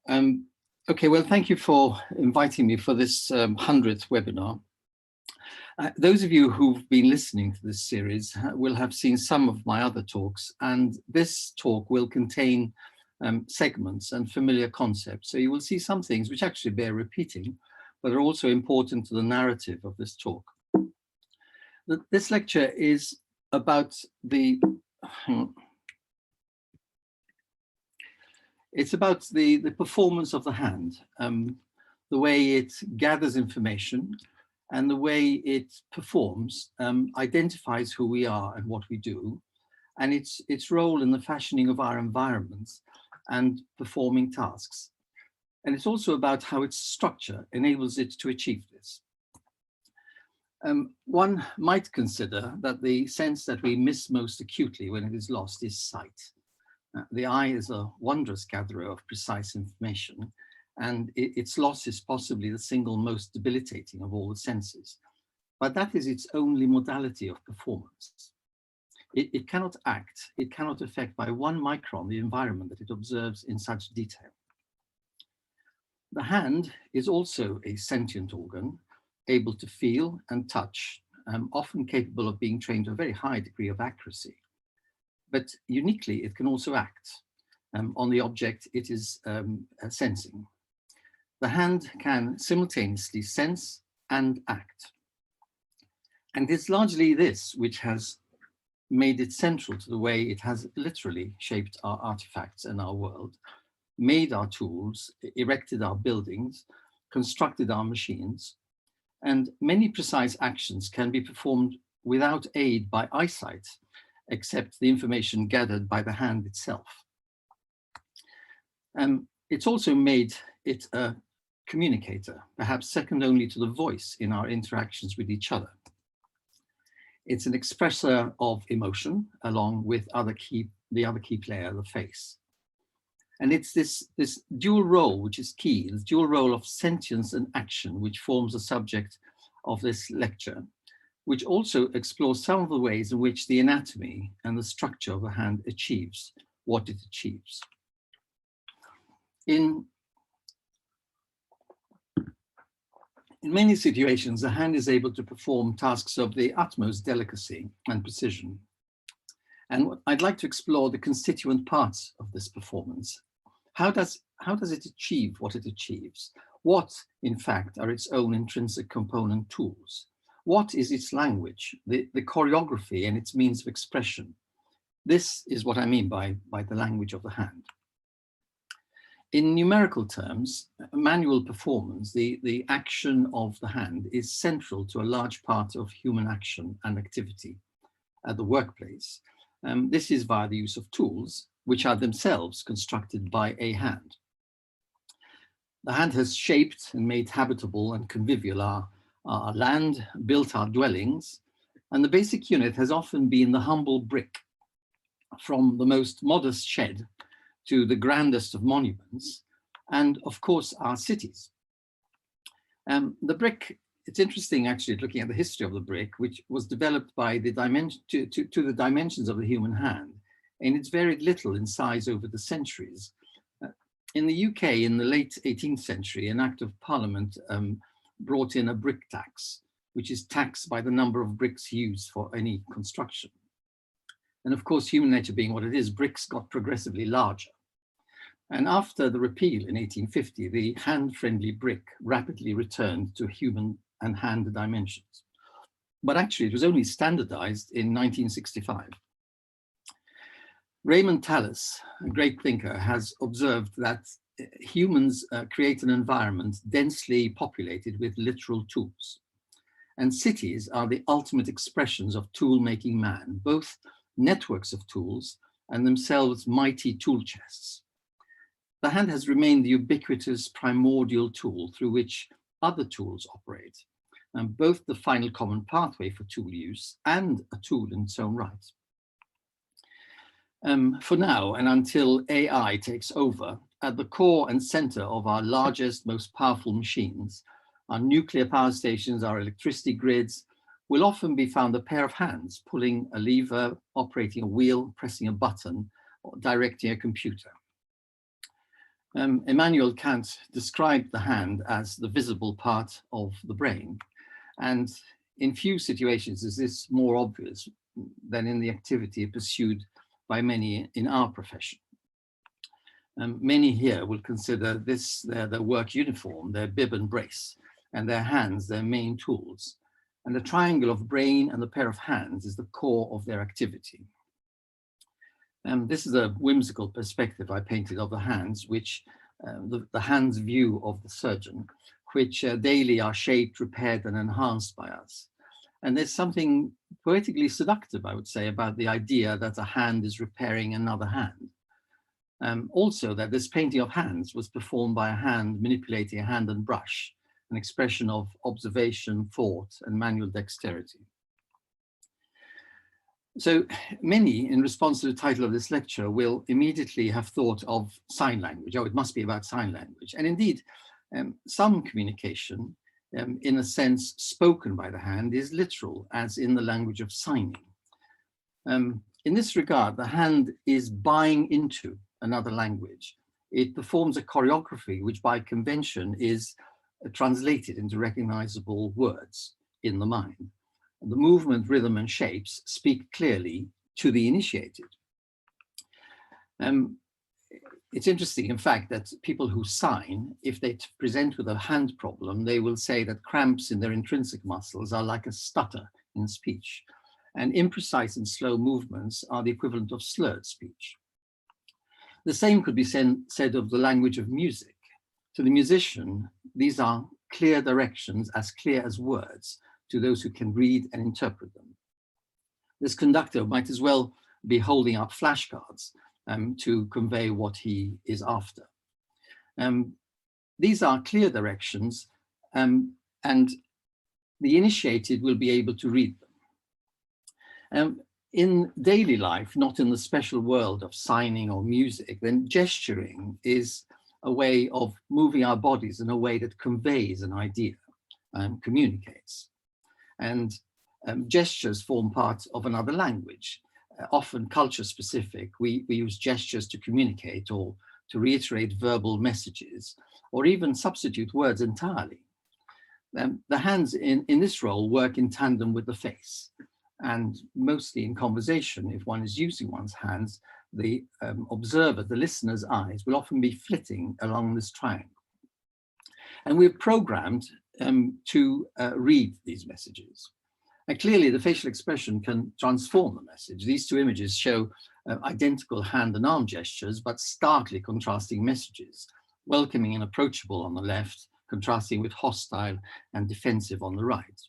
Okay, well, thank you for inviting me for this 100th webinar. Those of you who've been listening to this series will have seen some of my other talks, and this talk will contain segments and familiar concepts. So you will see some things which actually bear repeating, but are also important to the narrative of this talk. This lecture is about the performance of the hand, the way it gathers information and the way it performs, identifies who we are and what we do, and its role in the fashioning of our environments and performing tasks. And it's also about how its structure enables it to achieve this. One might consider that the sense that we miss most acutely when it is lost is sight. The eye is a wondrous gatherer of precise information, and its loss is possibly the single most debilitating of all the senses. But that is its only modality of performance. It cannot act, it cannot affect by 1 micron the environment that it observes in such detail. The hand is also a sentient organ, able to feel and touch, often capable of being trained to a very high degree of accuracy. But uniquely, it can also act on the object it is sensing. The hand can simultaneously sense and act. And it's largely this which has made it central to the way it has literally shaped our artifacts and our world, made our tools, erected our buildings, constructed our machines, and many precise actions can be performed without aid by eyesight, except the information gathered by the hand itself. It's also made it a communicator, perhaps second only to the voice in our interactions with each other. It's an expresser of emotion, along with the other key player, the face. And it's this dual role, which is key, the dual role of sentience and action, which forms the subject of this lecture, which also explores some of the ways in which the anatomy and the structure of the hand achieves what it achieves. In many situations, the hand is able to perform tasks of the utmost delicacy and precision. And I'd like to explore the constituent parts of this performance. How does it achieve what it achieves? What, in fact, are its own intrinsic component tools? What is its language, the choreography and its means of expression? This is what I mean by the language of the hand. In numerical terms, manual performance, the action of the hand, is central to a large part of human action and activity at the workplace. This is via the use of tools, which are themselves constructed by a hand. The hand has shaped and made habitable and convivial our land, built our dwellings, and the basic unit has often been the humble brick, from the most modest shed to the grandest of monuments, and of course our cities. The brick, it's interesting actually looking at the history of the brick, which was developed by the dimension to the dimensions of the human hand, and it's varied little in size over the centuries. In the UK in the late 18th century, an Act of Parliament brought in a brick tax, which is taxed by the number of bricks used for any construction. And of course, human nature being what it is, bricks got progressively larger. And after the repeal in 1850, the hand-friendly brick rapidly returned to human and hand dimensions. But actually, it was only standardized in 1965. Raymond Tallis, a great thinker, has observed that humans create an environment densely populated with literal tools. And cities are the ultimate expressions of tool-making man, both networks of tools and themselves mighty tool chests. The hand has remained the ubiquitous primordial tool through which other tools operate, and both the final common pathway for tool use and a tool in its own right. For now, and until AI takes over, at the core and center of our largest, most powerful machines, our nuclear power stations, our electricity grids, will often be found a pair of hands pulling a lever, operating a wheel, pressing a button, or directing a computer. Immanuel Kant described the hand as the visible part of the brain. And in few situations is this more obvious than in the activity pursued by many in our profession. Many here will consider this their work uniform, their bib and brace, and their hands their main tools. And the triangle of brain and the pair of hands is the core of their activity. This is a whimsical perspective I painted of the hands, which the hands view of the surgeon, which daily are shaped, repaired, and enhanced by us. And there's something poetically seductive, I would say, about the idea that a hand is repairing another hand. Also, that this painting of hands was performed by a hand manipulating a hand and brush, an expression of observation, thought, and manual dexterity. So many, in response to the title of this lecture, will immediately have thought of sign language. Oh, it must be about sign language. And indeed, some communication, in a sense spoken by the hand, is literal, as in the language of signing. In this regard, the hand is buying into another language. It performs a choreography which by convention is translated into recognizable words in the mind. And the movement, rhythm, and shapes speak clearly to the initiated. It's interesting, in fact, that people who sign, if they present with a hand problem, they will say that cramps in their intrinsic muscles are like a stutter in speech, and imprecise and slow movements are the equivalent of slurred speech. The same could be said of the language of music. To the musician, these are clear directions, as clear as words, to those who can read and interpret them. This conductor might as well be holding up flashcards to convey what he is after. These are clear directions, and the initiated will be able to read them. In daily life, not in the special world of signing or music, then gesturing is a way of moving our bodies in a way that conveys an idea, communicates. And gestures form part of another language, often culture specific. We use gestures to communicate or to reiterate verbal messages, or even substitute words entirely. The hands in this role work in tandem with the face, and mostly in conversation, if one is using one's hands, the observer, the listener's eyes will often be flitting along this triangle. And we're programmed to read these messages. And clearly the facial expression can transform the message. These two images show identical hand and arm gestures, but starkly contrasting messages, welcoming and approachable on the left, contrasting with hostile and defensive on the right.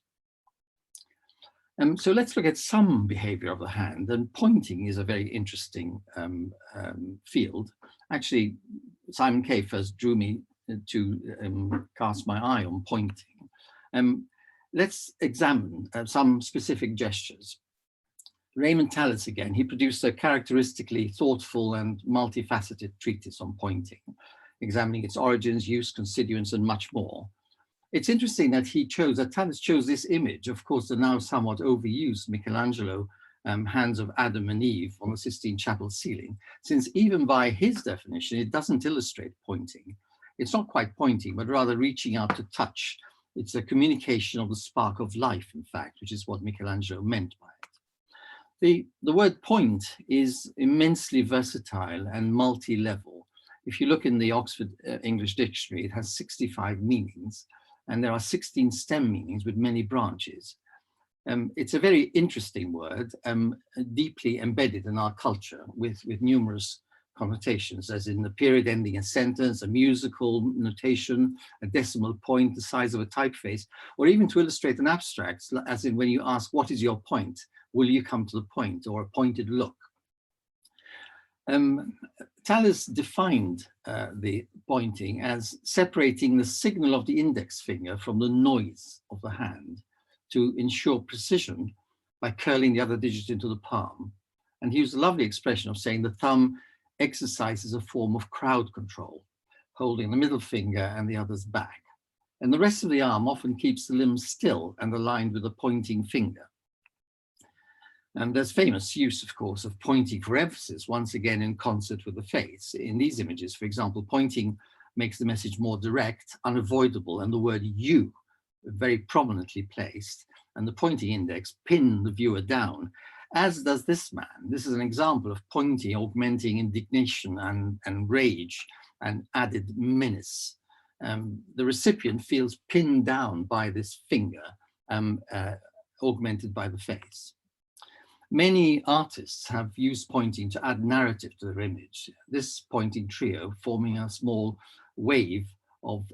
So let's look at some behavior of the hand, and pointing is a very interesting field. Actually, Simon Kay first drew me to cast my eye on pointing. Let's examine some specific gestures. Raymond Tallis again, he produced a characteristically thoughtful and multifaceted treatise on pointing, examining its origins, use, constituents, and much more. It's interesting that Tallis chose this image, of course, the now somewhat overused Michelangelo hands of Adam and Eve on the Sistine Chapel ceiling, since even by his definition, it doesn't illustrate pointing. It's not quite pointing, but rather reaching out to touch. It's a communication of the spark of life, in fact, which is what Michelangelo meant by it. The word point is immensely versatile and multi-level. If you look in the Oxford English Dictionary, it has 65 meanings, and there are 16 stem meanings with many branches. It's a very interesting word, deeply embedded in our culture with numerous connotations, as in the period ending a sentence, a musical notation, a decimal point, the size of a typeface, or even to illustrate an abstract, as in when you ask, what is your point? Will you come to the point, or a pointed look? Tallis defined the pointing as separating the signal of the index finger from the noise of the hand to ensure precision by curling the other digit into the palm. And he used a lovely expression of saying the thumb exercises a form of crowd control, holding the middle finger and the others back. And the rest of the arm often keeps the limb still and aligned with the pointing finger. And there's famous use, of course, of pointing for emphasis, once again in concert with the face. In these images, for example, pointing makes the message more direct, unavoidable, and the word you very prominently placed, and the pointing index pin the viewer down, as does this man. This is an example of pointing augmenting indignation and rage and added menace. The recipient feels pinned down by this finger, augmented by the face. Many artists have used pointing to add narrative to their image. This pointing trio forming a small wave of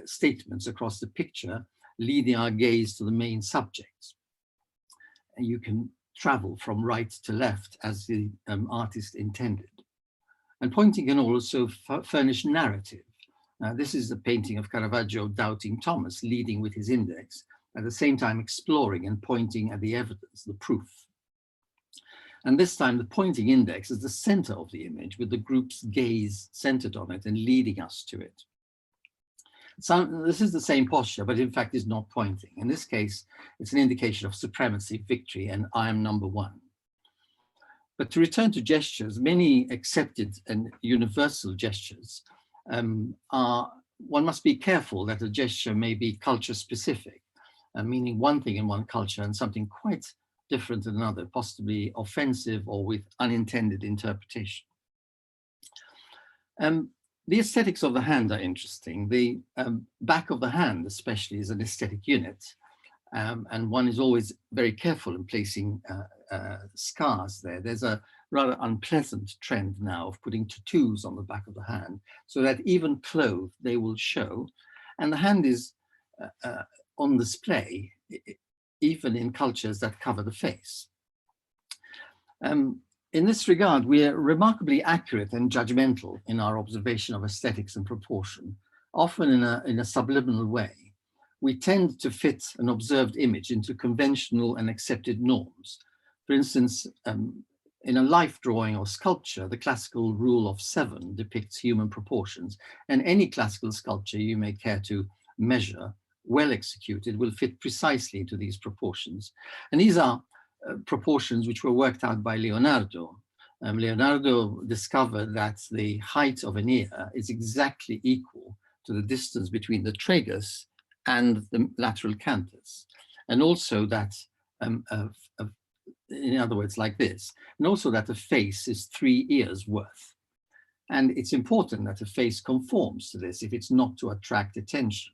statements across the picture, leading our gaze to the main subject. And you can travel from right to left as the artist intended. And pointing can also furnish narrative. This is the painting of Caravaggio doubting Thomas, leading with his index, at the same time exploring and pointing at the evidence, the proof. And this time the pointing index is the center of the image, with the group's gaze centered on it and leading us to it. So this is the same posture, but in fact is not pointing. In this case, it's an indication of supremacy, victory, and I am number one. But to return to gestures, many accepted and universal gestures one must be careful that a gesture may be culture specific, meaning one thing in one culture and something quite different in another, possibly offensive or with unintended interpretation. The aesthetics of the hand are interesting. The back of the hand especially is an aesthetic unit, and one is always very careful in placing scars there. There's a rather unpleasant trend now of putting tattoos on the back of the hand so that even clothed they will show, and the hand is on display even in cultures that cover the face. In this regard, we are remarkably accurate and judgmental in our observation of aesthetics and proportion, often in a subliminal way. We tend to fit an observed image into conventional and accepted norms. For instance, in a life drawing or sculpture, the classical rule of 7 depicts human proportions, and any classical sculpture you may care to measure, well executed, will fit precisely into these proportions. And these are proportions which were worked out by Leonardo. Leonardo discovered that the height of an ear is exactly equal to the distance between the tragus and the lateral canthus. And also that, in other words, like this, and also that a face is 3 ears worth. And it's important that a face conforms to this if it's not to attract attention.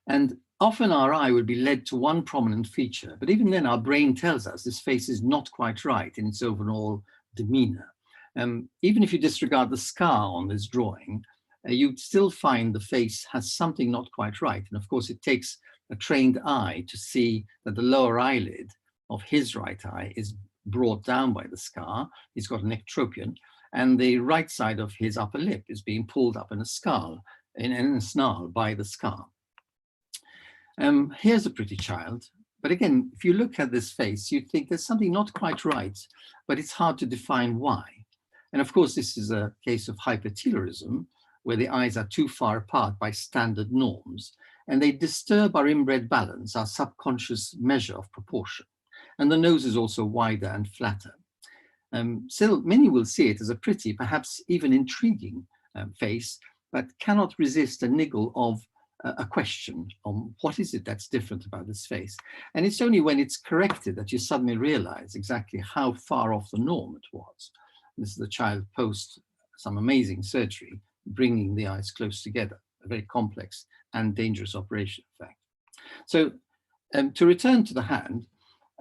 And often our eye will be led to one prominent feature, but even then our brain tells us this face is not quite right in its overall demeanor. Even if you disregard the scar on this drawing, you'd still find the face has something not quite right. And of course it takes a trained eye to see that the lower eyelid of his right eye is brought down by the scar. He's got an ectropion, and the right side of his upper lip is being pulled up in a snarl by the scar. Here's a pretty child, but again, if you look at this face, you'd think there's something not quite right, but it's hard to define why. And of course, this is a case of hypertelorism, where the eyes are too far apart by standard norms, and they disturb our inbred balance, our subconscious measure of proportion. And the nose is also wider and flatter. Still, many will see it as a pretty, perhaps even intriguing face, but cannot resist a niggle of a question on what is it that's different about this face. And it's only when it's corrected that you suddenly realize exactly how far off the norm it was. This is the child post some amazing surgery, bringing the eyes close together, a very complex and dangerous operation, in fact. So to return to the hand,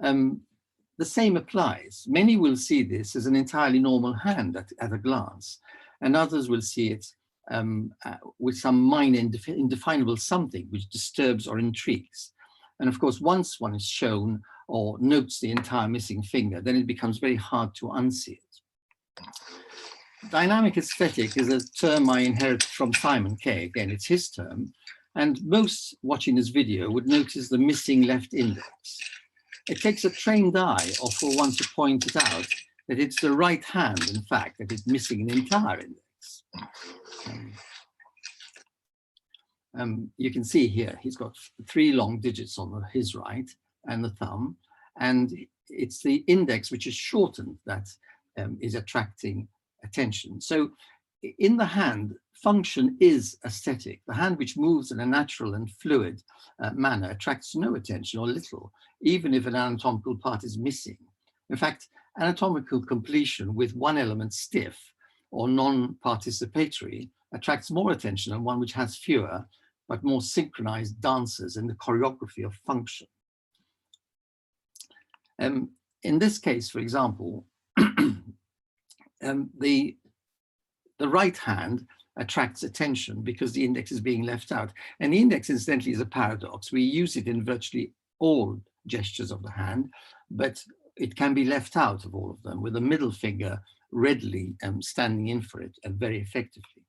the same applies. Many will see this as an entirely normal hand at a glance, and others will see it with some minor indefinable something which disturbs or intrigues. And of course, once one is shown or notes the entire missing finger, then it becomes very hard to unsee it. Dynamic aesthetic is a term I inherited from Simon Kay. Again, it's his term. And most watching this video would notice the missing left index. It takes a trained eye, or for one to point it out, that it's the right hand, in fact, that is missing an entire index. You can see here, he's got 3 long digits on his right and the thumb, And it's the index which is shortened that is attracting attention. So in the hand, function is aesthetic. The hand which moves in a natural and fluid manner attracts no attention or little, even if an anatomical part is missing. In fact, anatomical completion with one element stiff or non-participatory attracts more attention than one which has fewer but more synchronized dancers in the choreography of function. In this case, for example, the right hand attracts attention because the index is being left out. And the index, incidentally, is a paradox. We use it in virtually all gestures of the hand, but it can be left out of all of them, with the middle finger readily standing in for it very effectively.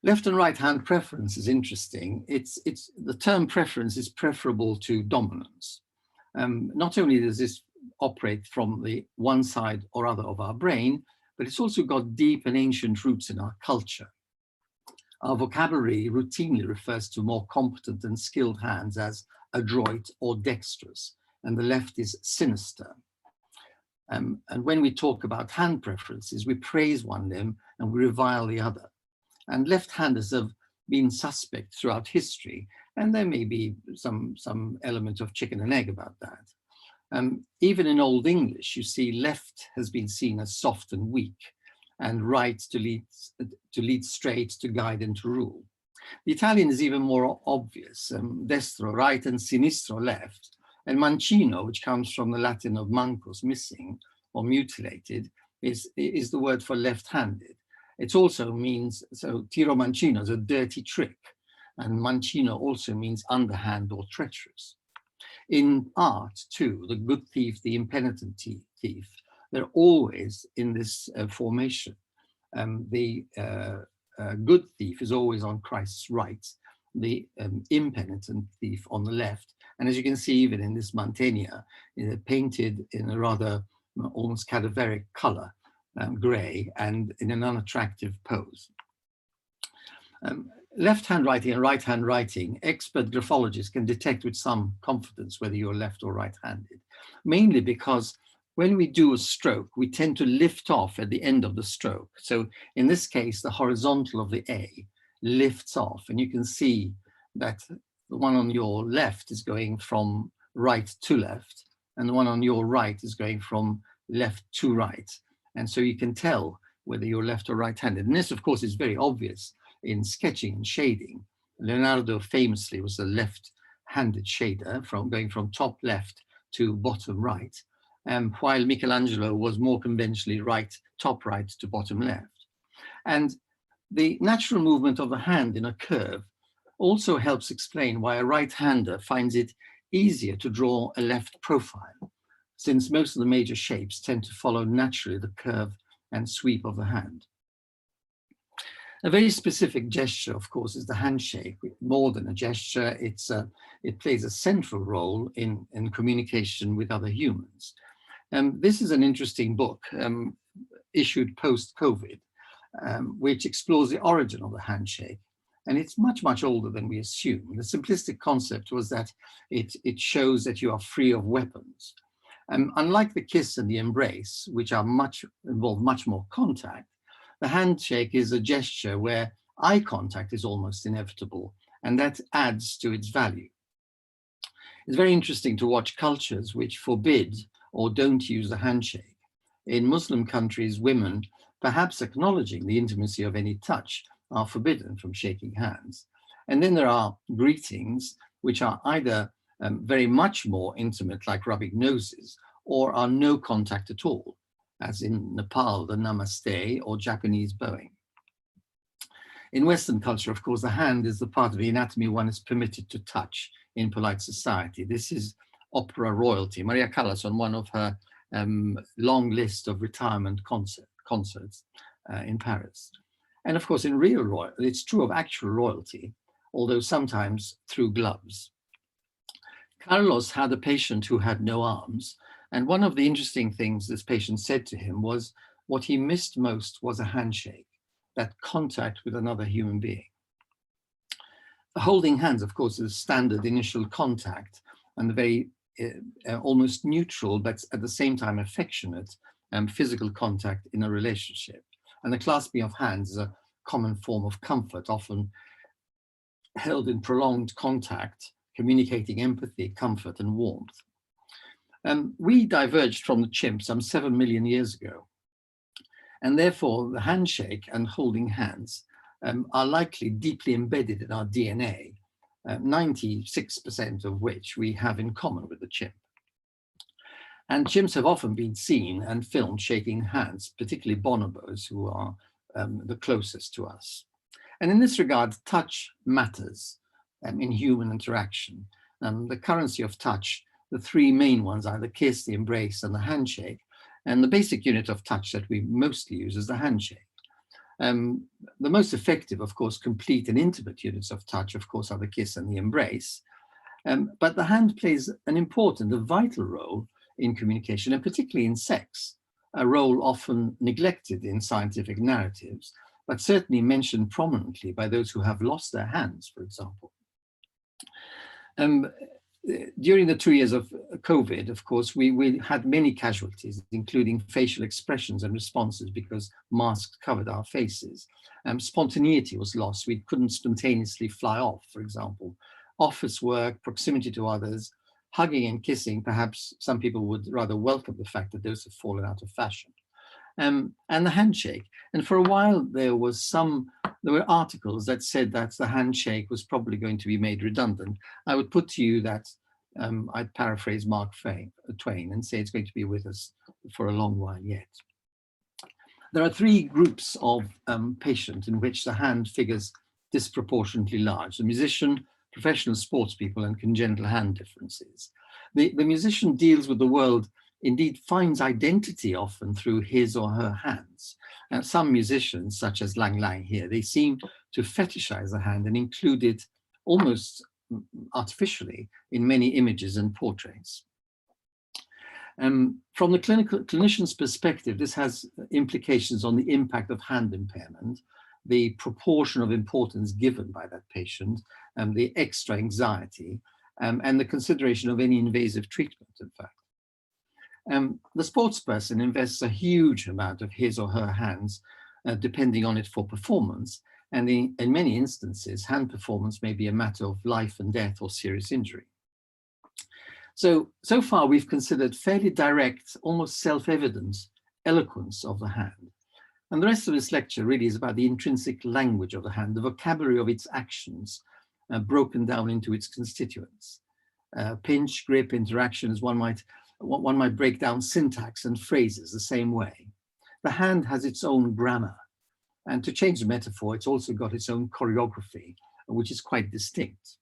Left and right hand preference is interesting. The term preference is preferable to dominance. Not only does this operate from the one side or other of our brain, but it's also got deep and ancient roots in our culture. Our vocabulary routinely refers to more competent and skilled hands as adroit or dexterous, and the left is sinister. And when we talk about hand preferences, we praise one limb and we revile the other. And left-handers have been suspect throughout history, and there may be some element of chicken and egg about that. Even in Old English, you see left has been seen as soft and weak, and right to lead straight, to guide and to rule. The Italian is even more obvious, destro, right, and sinistro, left. And mancino, which comes from the Latin of mancus, missing or mutilated, is the word for left-handed. It also means, so tiro mancino is a dirty trick, and mancino also means underhand or treacherous. In art, too, the good thief, the impenitent thief, they're always in this formation. The good thief is always on Christ's right, the impenitent thief on the left. And as you can see, even in this Mantegna, painted in a rather almost cadaveric color, gray, and in an unattractive pose. Left-hand writing and right-hand writing, expert graphologists can detect with some confidence whether you're left or right-handed, mainly because when we do a stroke, we tend to lift off at the end of the stroke. So in this case, the horizontal of the A lifts off, and you can see that the one on your left is going from right to left, and the one on your right is going from left to right. And so you can tell whether you're left or right-handed. And this, of course, is very obvious in sketching and shading. Leonardo famously was a left-handed shader, going from top left to bottom right, while Michelangelo was more conventionally top right to bottom left. And the natural movement of the hand in a curve also helps explain why a right-hander finds it easier to draw a left profile, since most of the major shapes tend to follow naturally the curve and sweep of the hand. A very specific gesture, of course, is the handshake. More than a gesture, it plays a central role in communication with other humans. This is an interesting book issued post-COVID, which explores the origin of the handshake. And it's much, much older than we assume. The simplistic concept was that it shows that you are free of weapons. Unlike the kiss and the embrace, which involve much more contact, the handshake is a gesture where eye contact is almost inevitable, and that adds to its value. It's very interesting to watch cultures which forbid or don't use the handshake. In Muslim countries, women, perhaps acknowledging the intimacy of any touch, are forbidden from shaking hands. And then there are greetings, which are either very much more intimate, like rubbing noses, or are no contact at all, as in Nepal, the namaste, or Japanese bowing. In Western culture, of course, the hand is the part of the anatomy one is permitted to touch in polite society. This is opera royalty. Maria Callas, on one of her long list of retirement concerts in Paris. And of course, in real royalty, it's true of actual royalty, although sometimes through gloves. Carlos had a patient who had no arms, and one of the interesting things this patient said to him was what he missed most was a handshake, that contact with another human being. Holding hands, of course, is standard initial contact and the very almost neutral, but at the same time affectionate physical contact in a relationship. And the clasping of hands is a common form of comfort, often held in prolonged contact, communicating empathy, comfort, and warmth. We diverged from the chimp some 7 million years ago, and therefore the handshake and holding hands are likely deeply embedded in our DNA, 96% of which we have in common with the chimp. And chimps have often been seen and filmed shaking hands, particularly bonobos, who are the closest to us. And in this regard, touch matters in human interaction. The currency of touch, the three main ones are the kiss, the embrace, and the handshake. And the basic unit of touch that we mostly use is the handshake. The most effective, of course, complete and intimate units of touch, of course, are the kiss and the embrace. But the hand plays an important, a vital role in communication, and particularly in sex, a role often neglected in scientific narratives, but certainly mentioned prominently by those who have lost their hands, for example. During the 2 years of COVID, of course, we had many casualties, including facial expressions and responses because masks covered our faces. Spontaneity was lost. We couldn't spontaneously fly off, for example. Office work, proximity to others, hugging and kissing, perhaps some people would rather welcome the fact that those have fallen out of fashion. And the handshake. And for a while, there were articles that said that the handshake was probably going to be made redundant. I would put to you that I'd paraphrase Mark Twain and say it's going to be with us for a long while yet. There are three groups of patients in which the hand figures disproportionately large: the musician, professional sports people, and congenital hand differences. The musician deals with the world, indeed finds identity often through his or her hands. And some musicians, such as Lang Lang here, they seem to fetishize the hand and include it almost artificially in many images and portraits. From the clinician's perspective, this has implications on the impact of hand impairment, the proportion of importance given by that patient, the extra anxiety, and the consideration of any invasive treatment, in fact. The sportsperson invests a huge amount of his or her hands, depending on it for performance, and in many instances, hand performance may be a matter of life and death or serious injury. So far we've considered fairly direct, almost self-evident eloquence of the hand. And the rest of this lecture really is about the intrinsic language of the hand, the vocabulary of its actions, broken down into its constituents. Pinch, grip, interaction, as one might break down syntax and phrases the same way. The hand has its own grammar. And to change the metaphor, it's also got its own choreography, which is quite distinct.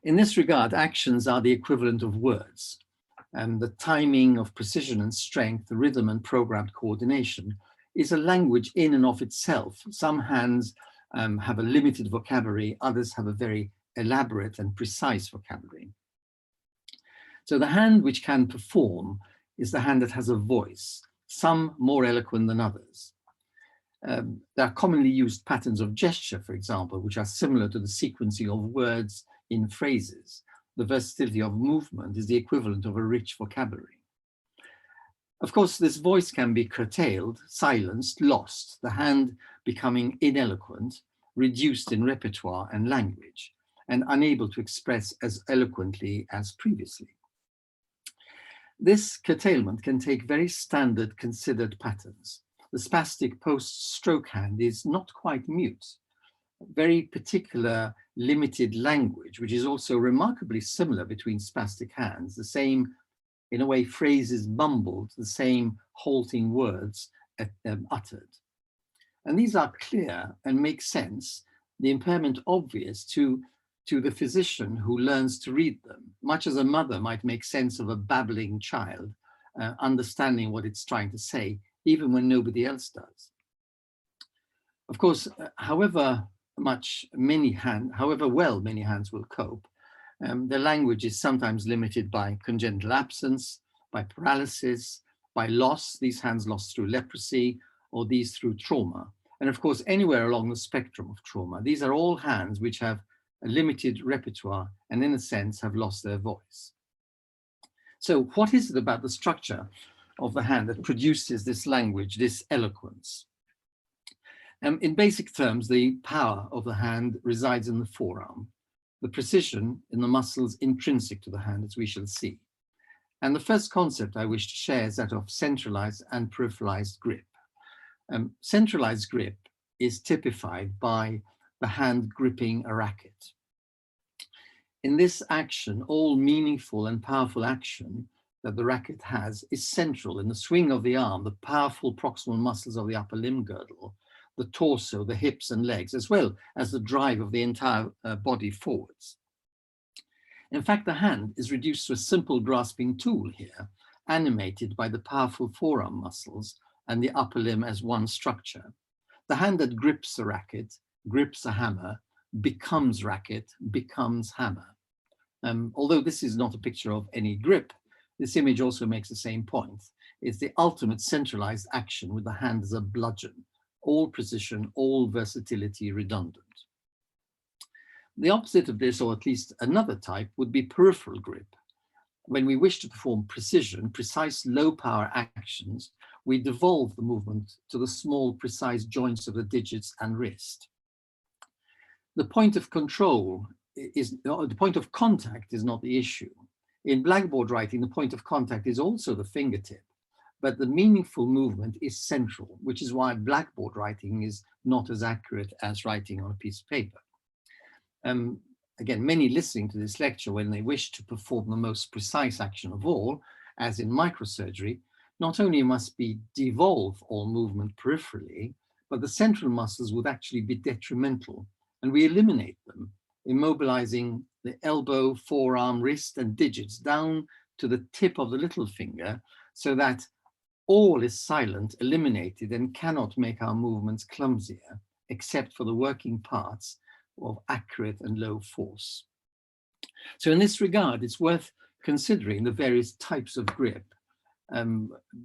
In this regard, actions are the equivalent of words. And the timing of precision and strength, the rhythm and programmed coordination is a language in and of itself. Some hands have a limited vocabulary, others have a very elaborate and precise vocabulary. So the hand which can perform is the hand that has a voice, some more eloquent than others. There are commonly used patterns of gesture, for example, which are similar to the sequencing of words in phrases. The versatility of movement is the equivalent of a rich vocabulary. Of course, this voice can be curtailed, silenced, lost, the hand becoming ineloquent, reduced in repertoire and language, and unable to express as eloquently as previously. This curtailment can take very standard considered patterns. The spastic post-stroke hand is not quite mute. Very particular limited language, which is also remarkably similar between spastic hands, the same, in a way, phrases mumbled, the same halting words uttered. And these are clear and make sense, the impairment obvious to the physician who learns to read them, much as a mother might make sense of a babbling child, understanding what it's trying to say, even when nobody else does. Of course, however well many hands will cope, the language is sometimes limited by congenital absence, by paralysis, by loss, these hands lost through leprosy, or these through trauma. And of course, anywhere along the spectrum of trauma, these are all hands which have a limited repertoire and in a sense have lost their voice. So what is it about the structure of the hand that produces this language, this eloquence? In basic terms, the power of the hand resides in the forearm, the precision in the muscles intrinsic to the hand, as we shall see. And the first concept I wish to share is that of centralized and peripheralized grip. Centralized grip is typified by the hand gripping a racket. In this action, all meaningful and powerful action that the racket has is central in the swing of the arm, the powerful proximal muscles of the upper limb girdle, the torso, the hips and legs, as well as the drive of the entire body forwards. In fact, the hand is reduced to a simple grasping tool here, animated by the powerful forearm muscles and the upper limb as one structure. The hand that grips a racket, grips a hammer, becomes racket, becomes hammer. Although this is not a picture of any grip, this image also makes the same point. It's the ultimate centralized action with the hand as a bludgeon, all precision, all versatility redundant. The opposite of this, or at least another type, would be peripheral grip. When we wish to perform precision, precise low power actions, we devolve the movement to the small precise joints of the digits and wrist. The point of control is, the point of contact is not the issue. In blackboard writing, the point of contact is also the fingertip, but the meaningful movement is central, which is why blackboard writing is not as accurate as writing on a piece of paper. Again, many listening to this lecture, when they wish to perform the most precise action of all, as in microsurgery, not only must be devolve all movement peripherally, but the central muscles would actually be detrimental, and we eliminate them, immobilizing the elbow, forearm, wrist, and digits down to the tip of the little finger, so that all is silent, eliminated, and cannot make our movements clumsier, except for the working parts of accurate and low force. So in this regard, it's worth considering the various types of grip,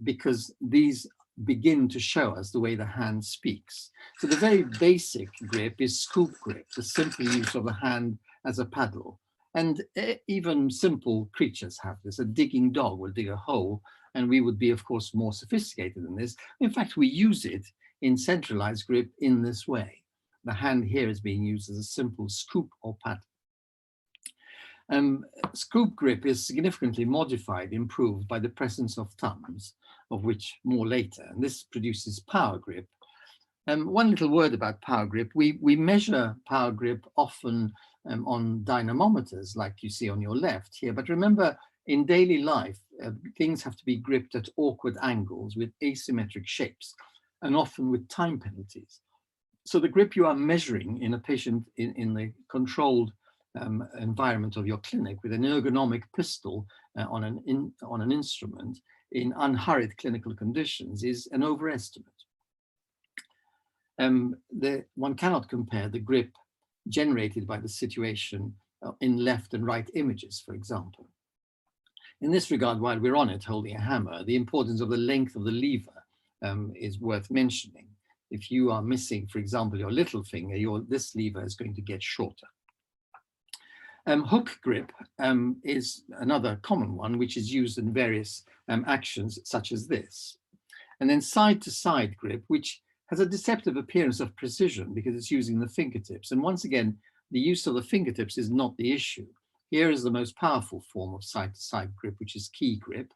because these begin to show us the way the hand speaks. So the very basic grip is scoop grip, the simple use of the hand as a paddle. And even simple creatures have this. A digging dog will dig a hole, and we would be, of course, more sophisticated than this. In fact, we use it in centralized grip in this way. The hand here is being used as a simple scoop or paddle. Scoop grip is significantly modified, improved by the presence of thumbs, of which more later, and this produces power grip. One little word about power grip. We measure power grip often on dynamometers, like you see on your left here, but remember, in daily life, things have to be gripped at awkward angles with asymmetric shapes, and often with time penalties. So the grip you are measuring in a patient in the controlled environment of your clinic with an ergonomic pistol on an instrument in unhurried clinical conditions is an overestimate. One cannot compare the grip generated by the situation in left and right images, for example. In this regard, while we're on it, holding a hammer, the importance of the length of the lever is worth mentioning. If you are missing, for example, your little finger, this lever is going to get shorter. Hook grip is another common one, which is used in various actions such as this. And then side-to-side grip, which has a deceptive appearance of precision because it's using the fingertips. And once again, the use of the fingertips is not the issue. Here is the most powerful form of side-to-side grip, which is key grip.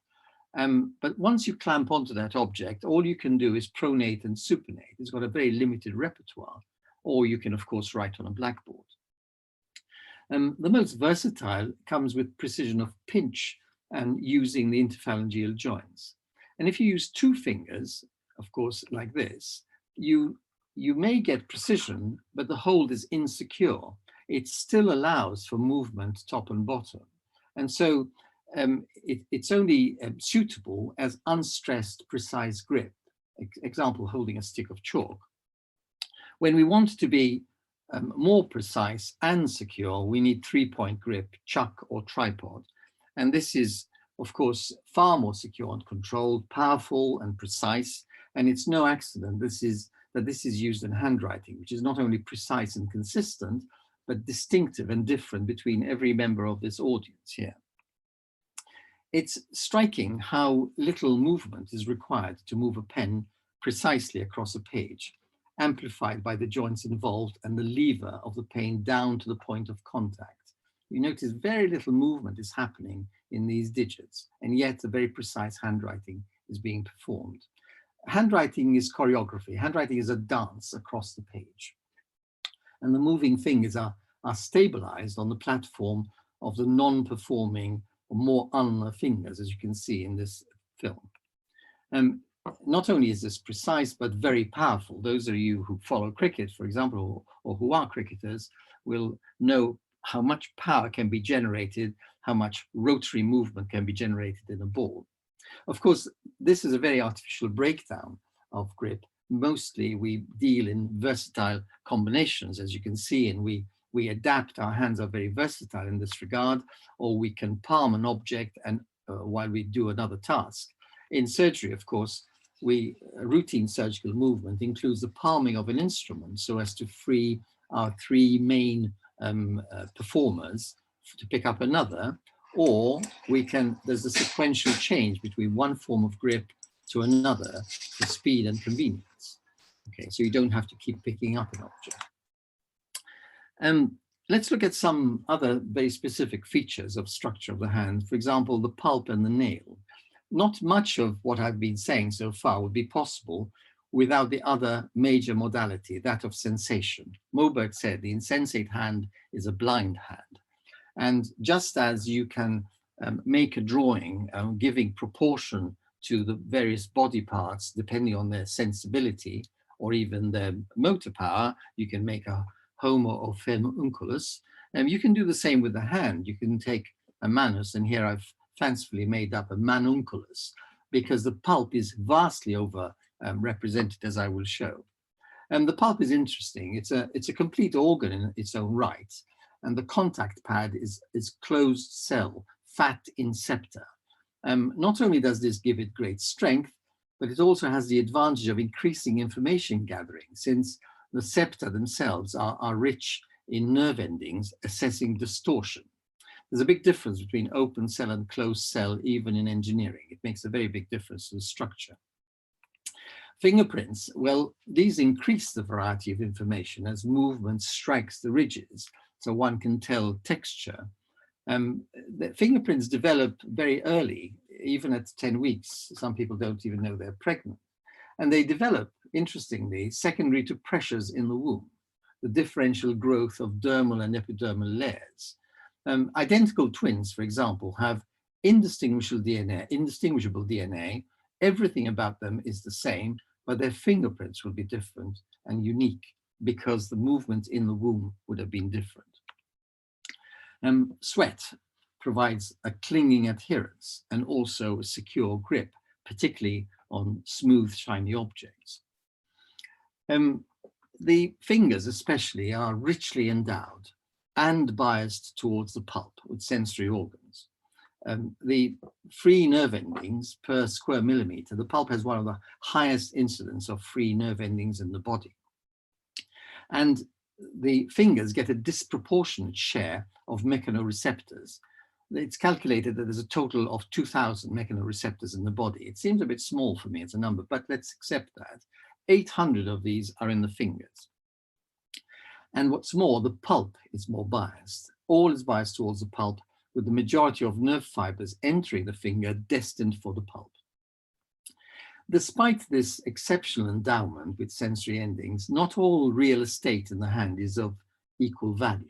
But once you clamp onto that object, all you can do is pronate and supinate. It's got a very limited repertoire, or you can, of course, write on a blackboard. The most versatile comes with precision of pinch and using the interphalangeal joints. And if you use two fingers, of course, like this, you may get precision, but the hold is insecure. It still allows for movement top and bottom. And so it's only suitable as unstressed, precise grip. Example, holding a stick of chalk. When we want to be more precise and secure, we need three-point grip, chuck or tripod. And this is, of course, far more secure and controlled, powerful and precise. And it's no accident that this is used in handwriting, which is not only precise and consistent, but distinctive and different between every member of this audience here. It's striking how little movement is required to move a pen precisely across a page, amplified by the joints involved and the lever of the pen down to the point of contact. You notice very little movement is happening in these digits, and yet a very precise handwriting is being performed. Handwriting is choreography. Handwriting is a dance across the page. And the moving fingers are stabilized on the platform of the non-performing or more ulnar fingers, as you can see in this film. Not only is this precise, but very powerful. Those of you who follow cricket, for example, or who are cricketers, will know how much power can be generated, how much rotary movement can be generated in a ball. Of course, this is a very artificial breakdown of grip. Mostly we deal in versatile combinations, as you can see, and we adapt. Our hands are very versatile in this regard, or we can palm an object and while we do another task. In surgery, of course, routine surgical movement includes the palming of an instrument so as to free our three main performers to pick up another, or there's a sequential change between one form of grip to another for speed and convenience. Okay, so you don't have to keep picking up an object. Let's look at some other very specific features of structure of the hand. For example, the pulp and the nail. Not much of what I've been saying so far would be possible without the other major modality, that of sensation. Moberg said the insensate hand is a blind hand. And just as you can make a drawing giving proportion to the various body parts depending on their sensibility or even their motor power, you can make a homo or homunculus. You can do the same with the hand. You can take a manus, and here I've fancifully made up a manunculus because the pulp is vastly over represented, as I will show. And the pulp is interesting. It's a complete organ in its own right. And the contact pad is closed cell, fat inceptor. Not only does this give it great strength, but it also has the advantage of increasing information gathering, since the septa themselves are rich in nerve endings assessing distortion. There's a big difference between open cell and closed cell, even in engineering. It makes a very big difference to the structure. Fingerprints, well, these increase the variety of information as movement strikes the ridges, so one can tell texture. The fingerprints develop very early, even at 10 weeks. Some people don't even know they're pregnant. And they develop, interestingly, secondary to pressures in the womb, the differential growth of dermal and epidermal layers. Identical twins, for example, have indistinguishable DNA. Everything about them is the same, but their fingerprints will be different and unique because the movement in the womb would have been different. Sweat provides a clinging adherence and also a secure grip, particularly on smooth, shiny objects. The fingers especially are richly endowed and biased towards the pulp with sensory organs. The free nerve endings per square millimeter, the pulp has one of the highest incidence of free nerve endings in the body. And the fingers get a disproportionate share of mechanoreceptors. It's calculated that there's a total of 2,000 mechanoreceptors in the body. It seems a bit small for me as a number, but let's accept that. 800 of these are in the fingers. And what's more, the pulp is more biased. All is biased towards the pulp, with the majority of nerve fibers entering the finger destined for the pulp. Despite this exceptional endowment with sensory endings, not all real estate in the hand is of equal value.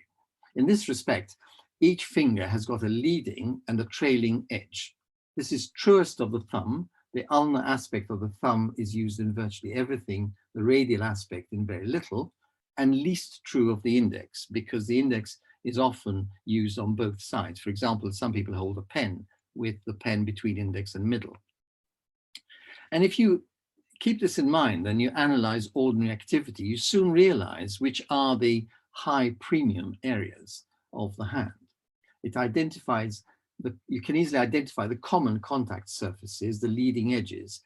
In this respect, each finger has got a leading and a trailing edge. This is truest of the thumb. The ulnar aspect of the thumb is used in virtually everything, the radial aspect in very little, and least true of the index, because the index is often used on both sides. For example, some people hold a pen with the pen between index and middle. And if you keep this in mind and you analyze ordinary activity, you soon realize which are the high premium areas of the hand. It identifies you can easily identify the common contact surfaces, the leading edges,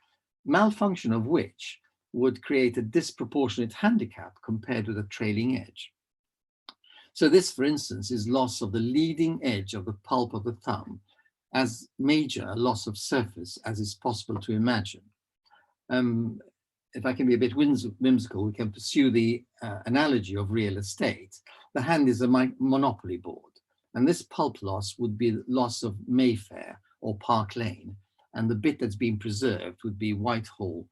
malfunction of which would create a disproportionate handicap compared with a trailing edge. So this, for instance, is loss of the leading edge of the pulp of the thumb, as major a loss of surface as is possible to imagine. If I can be a bit whimsical, we can pursue the analogy of real estate. The hand is a monopoly board, and this pulp loss would be the loss of Mayfair or Park Lane, and the bit that's been preserved would be Whitehall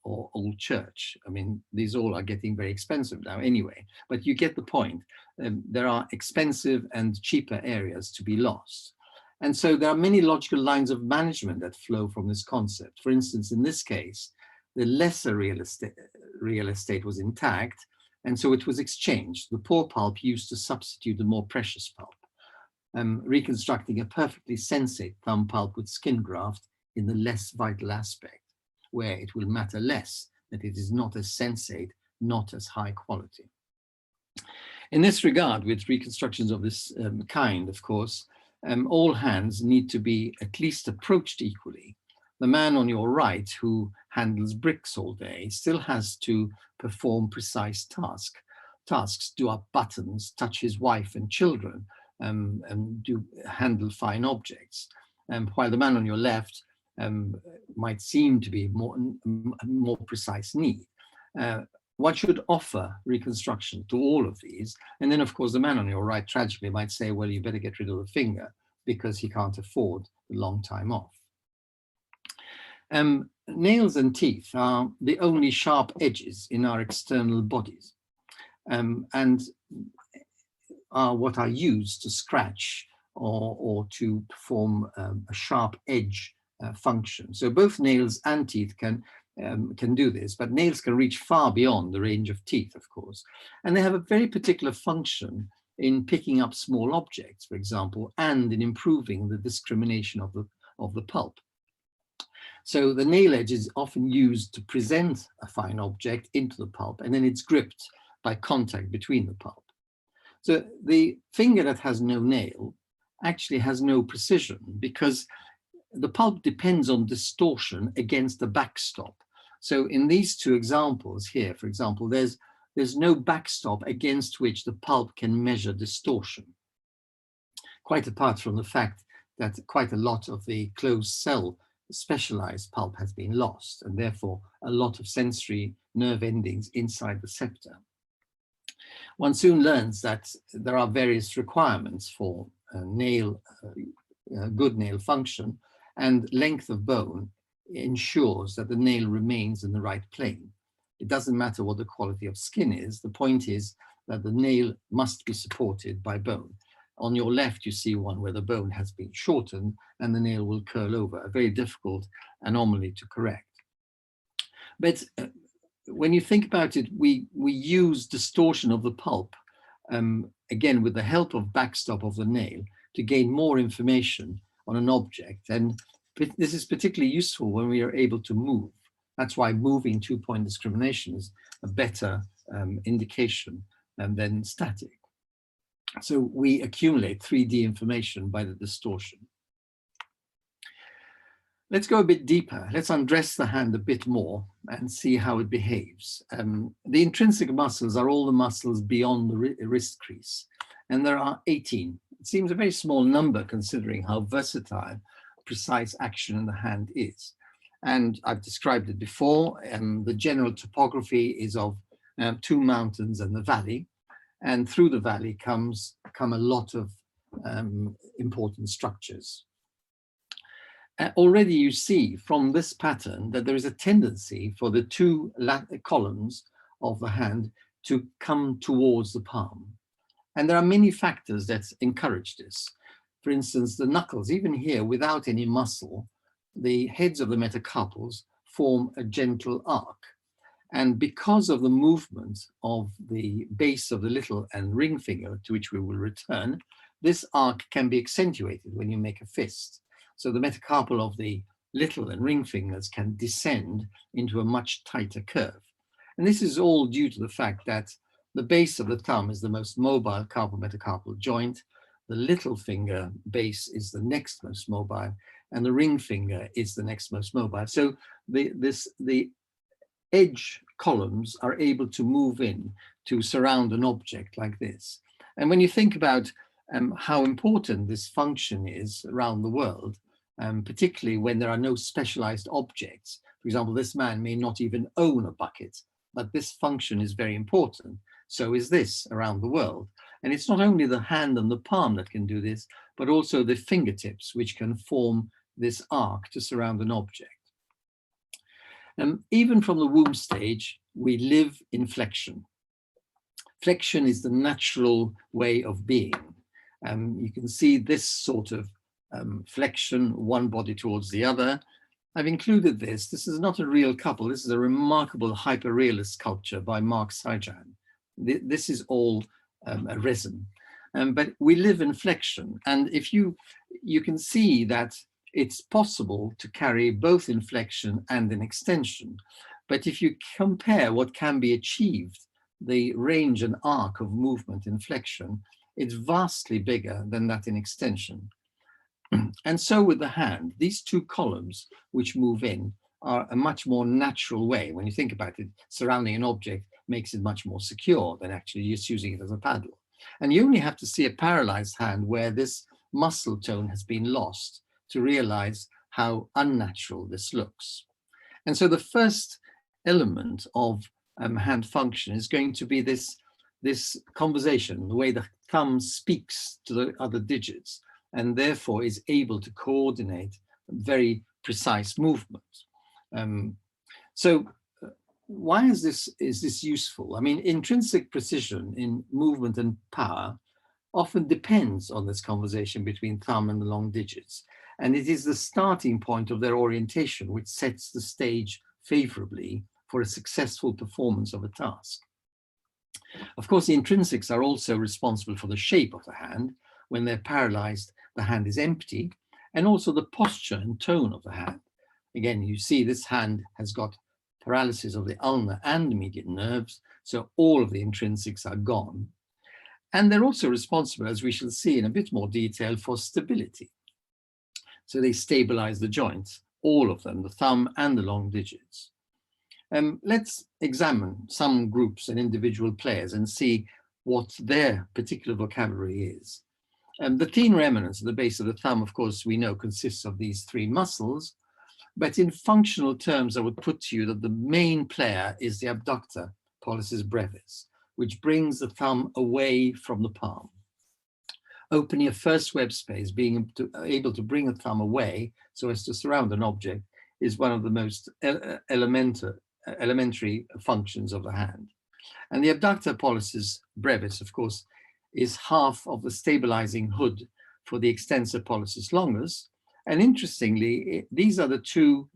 or Old Church. I mean, these all are getting very expensive now anyway, but you get the point. There are expensive and cheaper areas to be lost. And so there are many logical lines of management that flow from this concept. For instance, in this case, the lesser real estate was intact, and so it was exchanged. The poor pulp used to substitute the more precious pulp, reconstructing a perfectly sensate thumb pulp with skin graft in the less vital aspect, where it will matter less that it is not as sensate, not as high quality. In this regard, with reconstructions of this kind, of course, all hands need to be at least approached equally. The man on your right who handles bricks all day still has to perform precise tasks, do up buttons, touch his wife and children, and handle fine objects. While the man on your left might seem to be more precise need. One should offer reconstruction to all of these. And then, of course, the man on your right tragically might say, well, you better get rid of the finger because he can't afford the long time off. Nails and teeth are the only sharp edges in our external bodies and are what are used to scratch or to perform a sharp edge function. So both nails and teeth can do this, but nails can reach far beyond the range of teeth, of course. And they have a very particular function in picking up small objects, for example, and in improving the discrimination of the pulp. So the nail edge is often used to present a fine object into the pulp, and then it's gripped by contact between the pulp. So the finger that has no nail actually has no precision because the pulp depends on distortion against the backstop. So in these two examples here, for example, there's no backstop against which the pulp can measure distortion. Quite apart from the fact that quite a lot of the closed cell specialized pulp has been lost, and therefore a lot of sensory nerve endings inside the septa. One soon learns that there are various requirements for good nail function, and length of bone ensures that the nail remains in the right plane. It doesn't matter what the quality of skin is. The point is that the nail must be supported by bone. On your left, you see one where the bone has been shortened and the nail will curl over, a very difficult anomaly to correct. But when you think about it, we use distortion of the pulp, again, with the help of backstop of the nail, to gain more information on an object. And this is particularly useful when we are able to move. That's why moving two-point discrimination is a better indication than static. So we accumulate 3D information by the distortion. Let's go a bit deeper. Let's undress the hand a bit more and see how it behaves. The intrinsic muscles are all the muscles beyond the wrist crease, and there are 18. It seems a very small number considering how versatile precise action in the hand is. And I've described it before. The general topography is of 2 mountains and the valley. And through the valley come a lot of important structures. Already you see from this pattern that there is a tendency for the 2 columns of the hand to come towards the palm. And there are many factors that encourage this. For instance, the knuckles, even here without any muscle, the heads of the metacarpals form a gentle arc. And because of the movement of the base of the little and ring finger, to which we will return, this arc can be accentuated when you make a fist. So the metacarpal of the little and ring fingers can descend into a much tighter curve. And this is all due to the fact that the base of the thumb is the most mobile carpometacarpal joint. The little finger base is the next most mobile, and the ring finger is the next most mobile. So the edge columns are able to move in to surround an object like this. And when you think about how important this function is around the world, particularly when there are no specialized objects. For example, this man may not even own a bucket, but this function is very important. So is this around the world. And it's not only the hand and the palm that can do this, but also the fingertips, which can form this arc to surround an object. Even from the womb stage, we live in flexion. Flexion is the natural way of being. You can see this sort of flexion, one body towards the other. I've included this. This is not a real couple. This is a remarkable hyperrealist sculpture by Mark Sajan. This is all a resin. But we live in flexion. And if you can see that it's possible to carry both in flexion and in extension. But if you compare what can be achieved, the range and arc of movement in flexion, it's vastly bigger than that in extension. And so with the hand, these two columns which move in are a much more natural way. When you think about it, surrounding an object makes it much more secure than actually just using it as a paddle. And you only have to see a paralyzed hand where this muscle tone has been lost to realize how unnatural this looks. And so the first element of hand function is going to be this conversation, the way the thumb speaks to the other digits, and therefore is able to coordinate very precise movement. So why is this useful? I mean, intrinsic precision in movement and power often depends on this conversation between thumb and the long digits. And it is the starting point of their orientation which sets the stage favorably for a successful performance of a task. Of course, the intrinsics are also responsible for the shape of the hand. When they're paralyzed, the hand is empty, and also the posture and tone of the hand. Again, you see this hand has got paralysis of the ulnar and the median nerves, so all of the intrinsics are gone. And they're also responsible, as we shall see in a bit more detail, for stability. So they stabilize the joints, all of them, the thumb and the long digits. Let's examine some groups and individual players and see what their particular vocabulary is. The thenar eminence at the base of the thumb, of course, we know consists of these three muscles, but in functional terms, I would put to you that the main player is the abductor pollicis brevis, which brings the thumb away from the palm. Opening a first web space, being able to bring a thumb away so as to surround an object, is one of the most elementary functions of the hand. And the abductor pollicis brevis, of course, is half of the stabilizing hood for the extensor pollicis longus. And interestingly, these are the two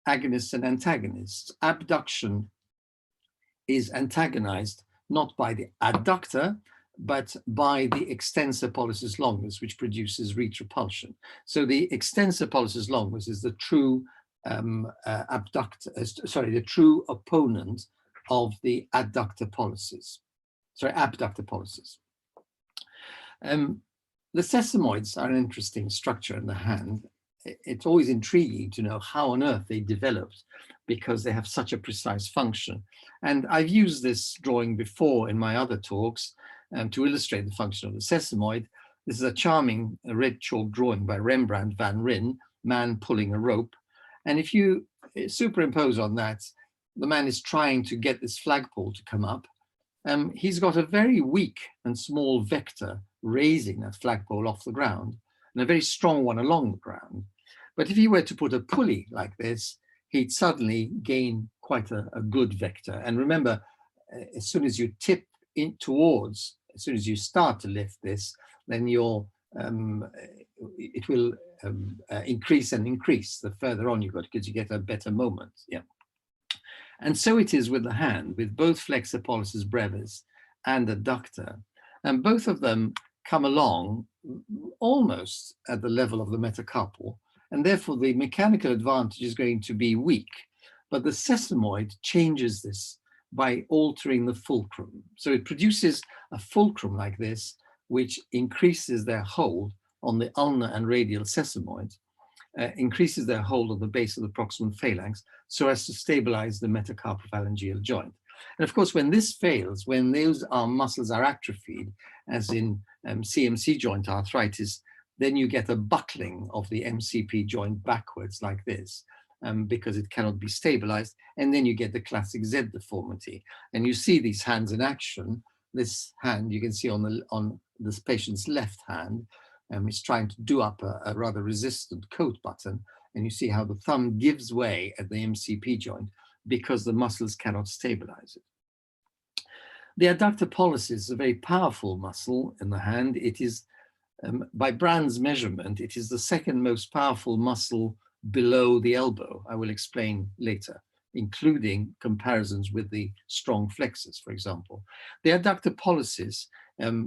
agonists and antagonists. Abduction is antagonized not by the adductor, but by the extensor pollicis longus, which produces retrepulsion. So the extensor pollicis longus is the true the true opponent of the abductor pollicis. The sesamoids are an interesting structure in the hand. It's always intriguing to know how on earth they developed, because they have such a precise function. And I've used this drawing before in my other talks to illustrate the function of the sesamoid. This is a charming red chalk drawing by Rembrandt van Rijn, man pulling a rope. And if you superimpose on that, the man is trying to get this flagpole to come up. He's got a very weak and small vector raising that flagpole off the ground, and a very strong one along the ground. But if he were to put a pulley like this, he'd suddenly gain quite a good vector. And remember, as soon as you tip in towards, as soon as you start to lift this, then it will increase and increase the further on you go, because you get a better moment. Yeah. And so it is with the hand, with both flexor pollicis brevis and adductor. And both of them come along almost at the level of the metacarpal, and therefore the mechanical advantage is going to be weak. But the sesamoid changes this by altering the fulcrum. So it produces a fulcrum like this, which increases their hold on the ulnar and radial sesamoid, increases their hold on the base of the proximal phalanx, so as to stabilize the metacarpophalangeal joint. And of course, when this fails, when those arm muscles are atrophied, as in CMC joint arthritis, then you get a buckling of the MCP joint backwards like this, because it cannot be stabilized. And then you get the classic Z deformity. And you see these hands in action. This hand you can see on this patient's left hand, is trying to do up a rather resistant coat button. And you see how the thumb gives way at the MCP joint because the muscles cannot stabilize it. The adductor pollicis is a very powerful muscle in the hand. It is, by Brand's measurement, it is the second most powerful muscle below the elbow. I will explain later, including comparisons with the strong flexors, for example. The adductor pollicis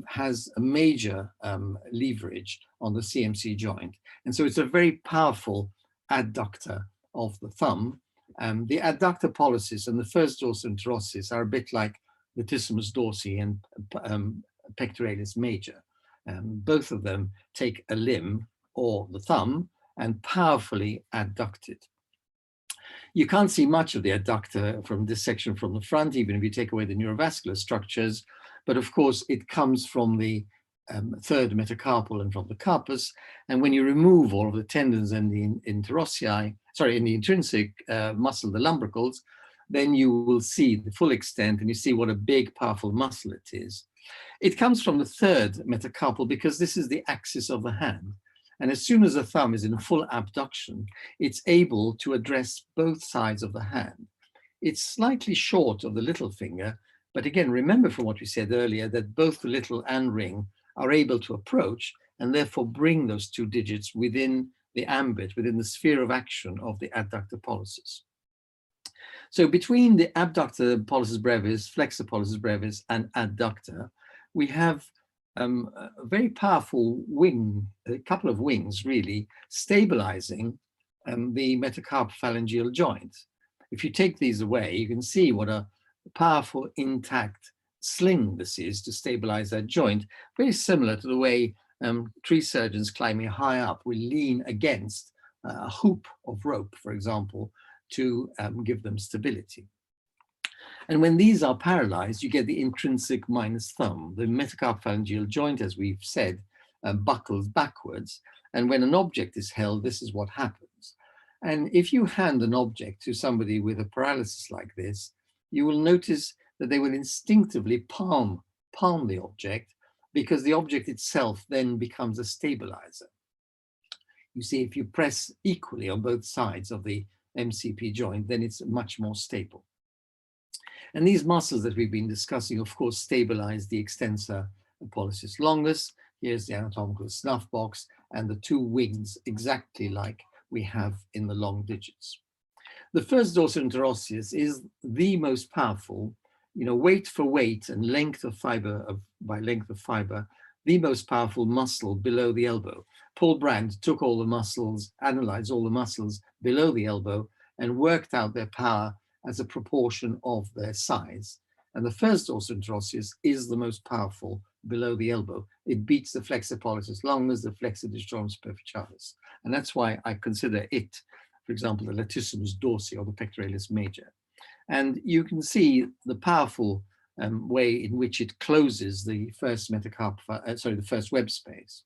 has a major leverage on the CMC joint. And so it's a very powerful adductor of the thumb. The adductor pollicis and the first dorsal interosseous are a bit like latissimus dorsi and pectoralis major. Both of them take a limb or the thumb and powerfully adduct it. You can't see much of the adductor from this section from the front, even if you take away the neurovascular structures. But of course, it comes from the third metacarpal and from the carpus. And when you remove all of the tendons and the interossei, sorry, in the intrinsic muscle, the lumbricals, then you will see the full extent and you see what a big, powerful muscle it is. It comes from the third metacarpal because this is the axis of the hand. And as soon as the thumb is in full abduction, it's able to address both sides of the hand. It's slightly short of the little finger, but again, remember from what we said earlier that both the little and ring are able to approach and therefore bring those two digits within the ambit, within the sphere of action of the adductor pollicis. So between the abductor pollicis brevis, flexor pollicis brevis, and adductor, we have a very powerful wing, a couple of wings really, stabilizing the metacarpophalangeal joint. If you take these away, you can see what a powerful intact sling this is to stabilize that joint, very similar to the way tree surgeons climbing high up will lean against a hoop of rope, for example, to give them stability. And when these are paralyzed, you get the intrinsic minus thumb. The metacarpophalangeal joint, as we've said, buckles backwards. And when an object is held, this is what happens. And if you hand an object to somebody with a paralysis like this, you will notice that they will instinctively palm the object because the object itself then becomes a stabilizer. You see, if you press equally on both sides of the MCP joint, then it's much more stable. And these muscles that we've been discussing, of course, stabilize the extensor pollicis longus. Here's the anatomical snuff box and the two wings exactly like we have in the long digits. The first dorsal interosseous is the most powerful, weight for weight and length of fiber by length of fiber, the most powerful muscle below the elbow. Paul Brand took all the muscles, analyzed all the muscles below the elbow and worked out their power as a proportion of their size. And the first dorsal interosseous is the most powerful below the elbow. It beats the flexor pollicis longus, the flexor digitorum superficialis. And that's why I consider it, for example, the latissimus dorsi or the pectoralis major. And you can see the powerful way in which it closes the first the first web space.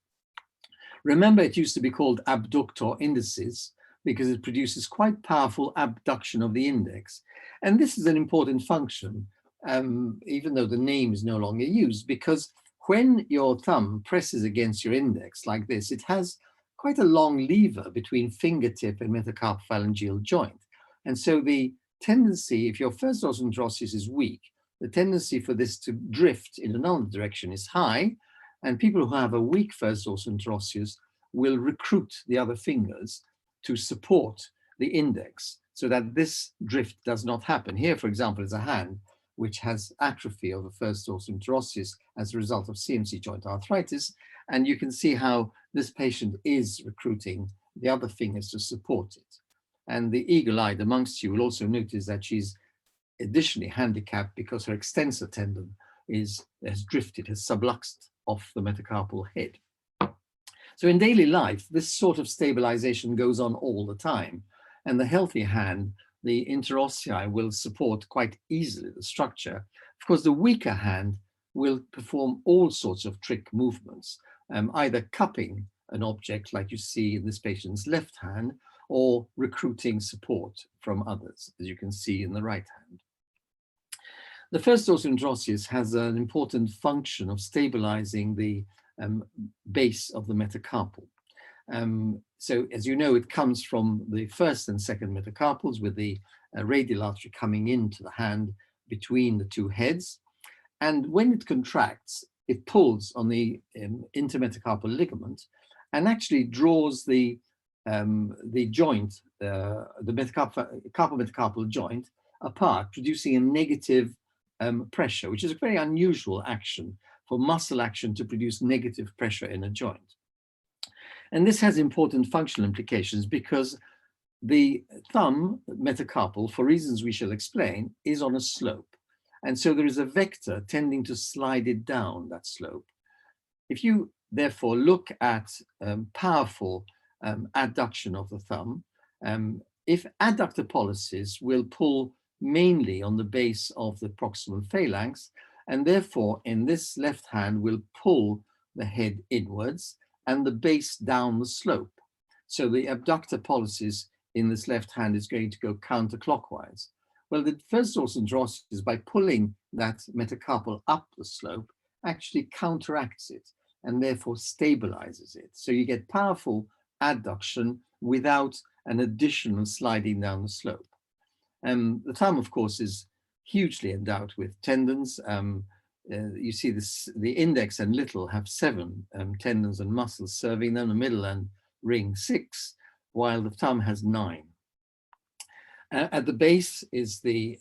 Remember, it used to be called abductor indicis because it produces quite powerful abduction of the index. And this is an important function, even though the name is no longer used, because when your thumb presses against your index like this, it has quite a long lever between fingertip and metacarpophalangeal joint. And so the tendency, if your first dorsal interosseous is weak, the tendency for this to drift in another direction is high. And people who have a weak first dorsal interosseous will recruit the other fingers to support the index so that this drift does not happen. Here, for example, is a hand which has atrophy of the first dorsal interosseous as a result of CMC joint arthritis. And you can see how this patient is recruiting the other fingers to support it. And the eagle-eyed amongst you will also notice that she's additionally handicapped because her extensor tendon has drifted, has subluxed off the metacarpal head. So in daily life, this sort of stabilization goes on all the time. And the healthy hand the interossei will support quite easily the structure. Of course, the weaker hand will perform all sorts of trick movements, either cupping an object like you see in this patient's left hand, or recruiting support from others, as you can see in the right hand. The first dorsal interosseous has an important function of stabilizing the base of the metacarpal. So as you know, it comes from the first and second metacarpals, with the radial artery coming into the hand between the two heads. And when it contracts, it pulls on the intermetacarpal ligament and actually draws the joint, the carpal metacarpal joint apart, producing a negative pressure, which is a very unusual action for muscle action to produce negative pressure in a joint. And this has important functional implications because the thumb metacarpal, for reasons we shall explain, is on a slope. And so there is a vector tending to slide it down that slope. If you therefore look at powerful adduction of the thumb, if adductor pollicis will pull mainly on the base of the proximal phalanx, and therefore in this left hand will pull the head inwards and the base down the slope. So the abductor pollicis in this left hand is going to go counterclockwise. Well, the first dorsal interosseous, by pulling that metacarpal up the slope, actually counteracts it and therefore stabilizes it. So you get powerful adduction without an additional sliding down the slope. The thumb, of course, is hugely endowed with tendons. You see this, the index and little have 7 tendons and muscles serving them, the middle and ring 6, while the thumb has 9. At the base is the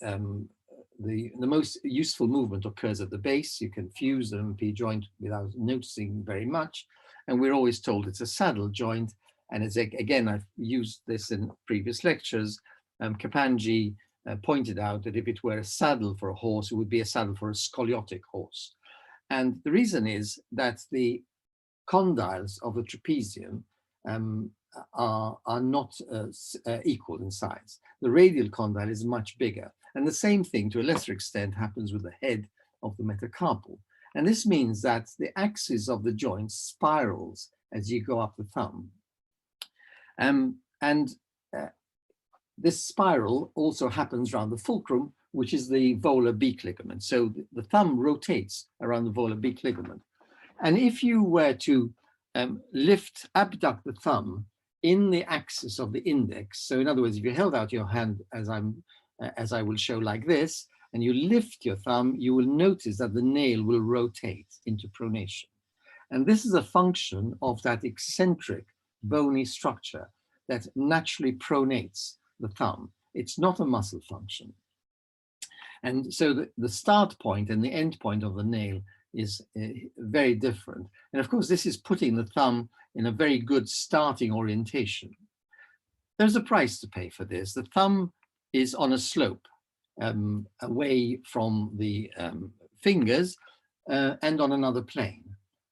most useful movement occurs at the base. You can fuse the MP joint without noticing very much. And we're always told it's a saddle joint. And it's, again, I've used this in previous lectures. Kapanji pointed out that if it were a saddle for a horse, it would be a saddle for a scoliotic horse. And the reason is that the condyles of the trapezium are not equal in size. The radial condyle is much bigger. And the same thing, to a lesser extent, happens with the head of the metacarpal. And this means that the axis of the joint spirals as you go up the thumb. This spiral also happens around the fulcrum, which is the volar beak ligament. So the thumb rotates around the volar beak ligament. And if you were to abduct the thumb in the axis of the index, so in other words, if you held out your hand as I will show like this, and you lift your thumb, you will notice that the nail will rotate into pronation. And this is a function of that eccentric bony structure that naturally pronates the thumb. It's not a muscle function. And so the start point and the end point of the nail is very different. And of course, this is putting the thumb in a very good starting orientation. There's a price to pay for this. The thumb is on a slope away from the fingers and on another plane.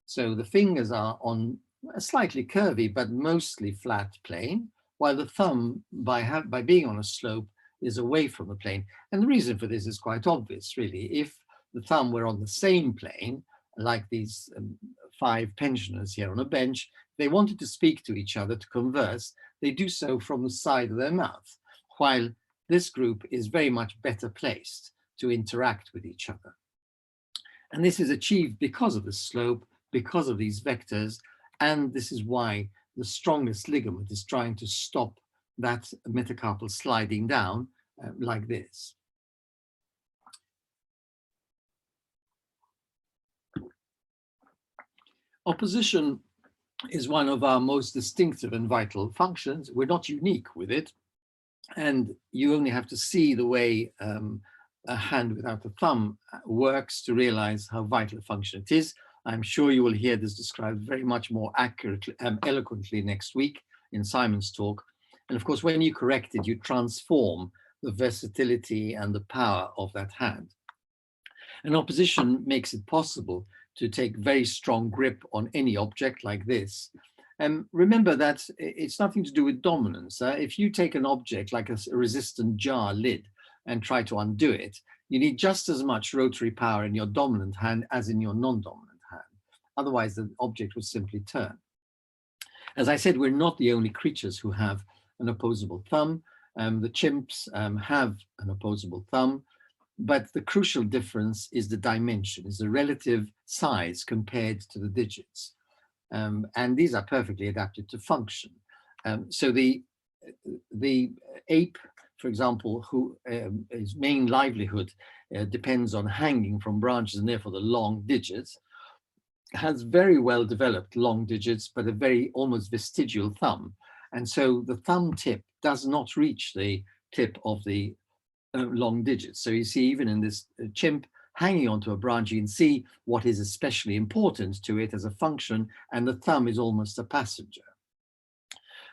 So the fingers are on a slightly curvy but mostly flat plane, while the thumb, by being on a slope, is away from the plane. And the reason for this is quite obvious, really. If the thumb were on the same plane, like these 5 pensioners here on a bench, they wanted to speak to each other, to converse, they do so from the side of their mouth, while this group is very much better placed to interact with each other. And this is achieved because of the slope, because of these vectors, and this is why the strongest ligament is trying to stop that metacarpal sliding down like this. Opposition is one of our most distinctive and vital functions. We're not unique with it. And you only have to see the way a hand without a thumb works to realize how vital a function it is. I'm sure you will hear this described very much more accurately, eloquently next week in Simon's talk. And of course, when you correct it, you transform the versatility and the power of that hand. And opposition makes it possible to take very strong grip on any object like this. Remember that it's nothing to do with dominance. If you take an object like a resistant jar lid and try to undo it, you need just as much rotary power in your dominant hand as in your non-dominant hand. Otherwise, the object would simply turn. As I said, we're not the only creatures who have an opposable thumb. The chimps have an opposable thumb, but the crucial difference is the dimension, is the relative size compared to the digits. And these are perfectly adapted to function. So the ape, for example, who his main livelihood depends on hanging from branches and therefore the long digits, has very well developed long digits, but a very almost vestigial thumb. And so the thumb tip does not reach the tip of the long digits. So you see, even in this chimp hanging onto a branch, you can see what is especially important to it as a function, and the thumb is almost a passenger.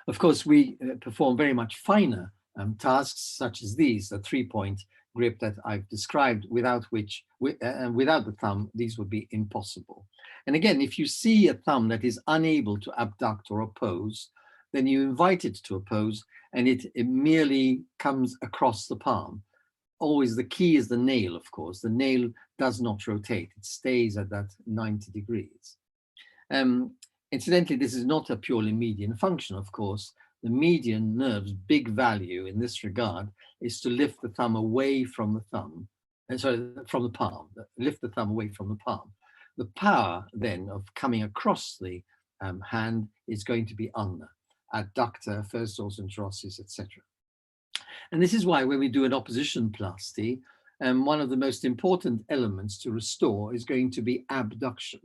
Of course, we perform very much finer tasks such as these, the 3-point grip that I've described, without which, without the thumb, these would be impossible. And again, if you see a thumb that is unable to abduct or oppose, then you invite it to oppose, and it merely comes across the palm. Always the key is the nail, of course. The nail does not rotate. It stays at that 90 degrees. Incidentally, this is not a purely median function, of course. The median nerve's big value in this regard is to lift the thumb away from the thumb, from the palm, lift the thumb away from the palm. The power then of coming across the hand is going to be ulnar, adductor, first dorsal interosseous, etc. And this is why when we do an opposition plasty, one of the most important elements to restore is going to be abduction.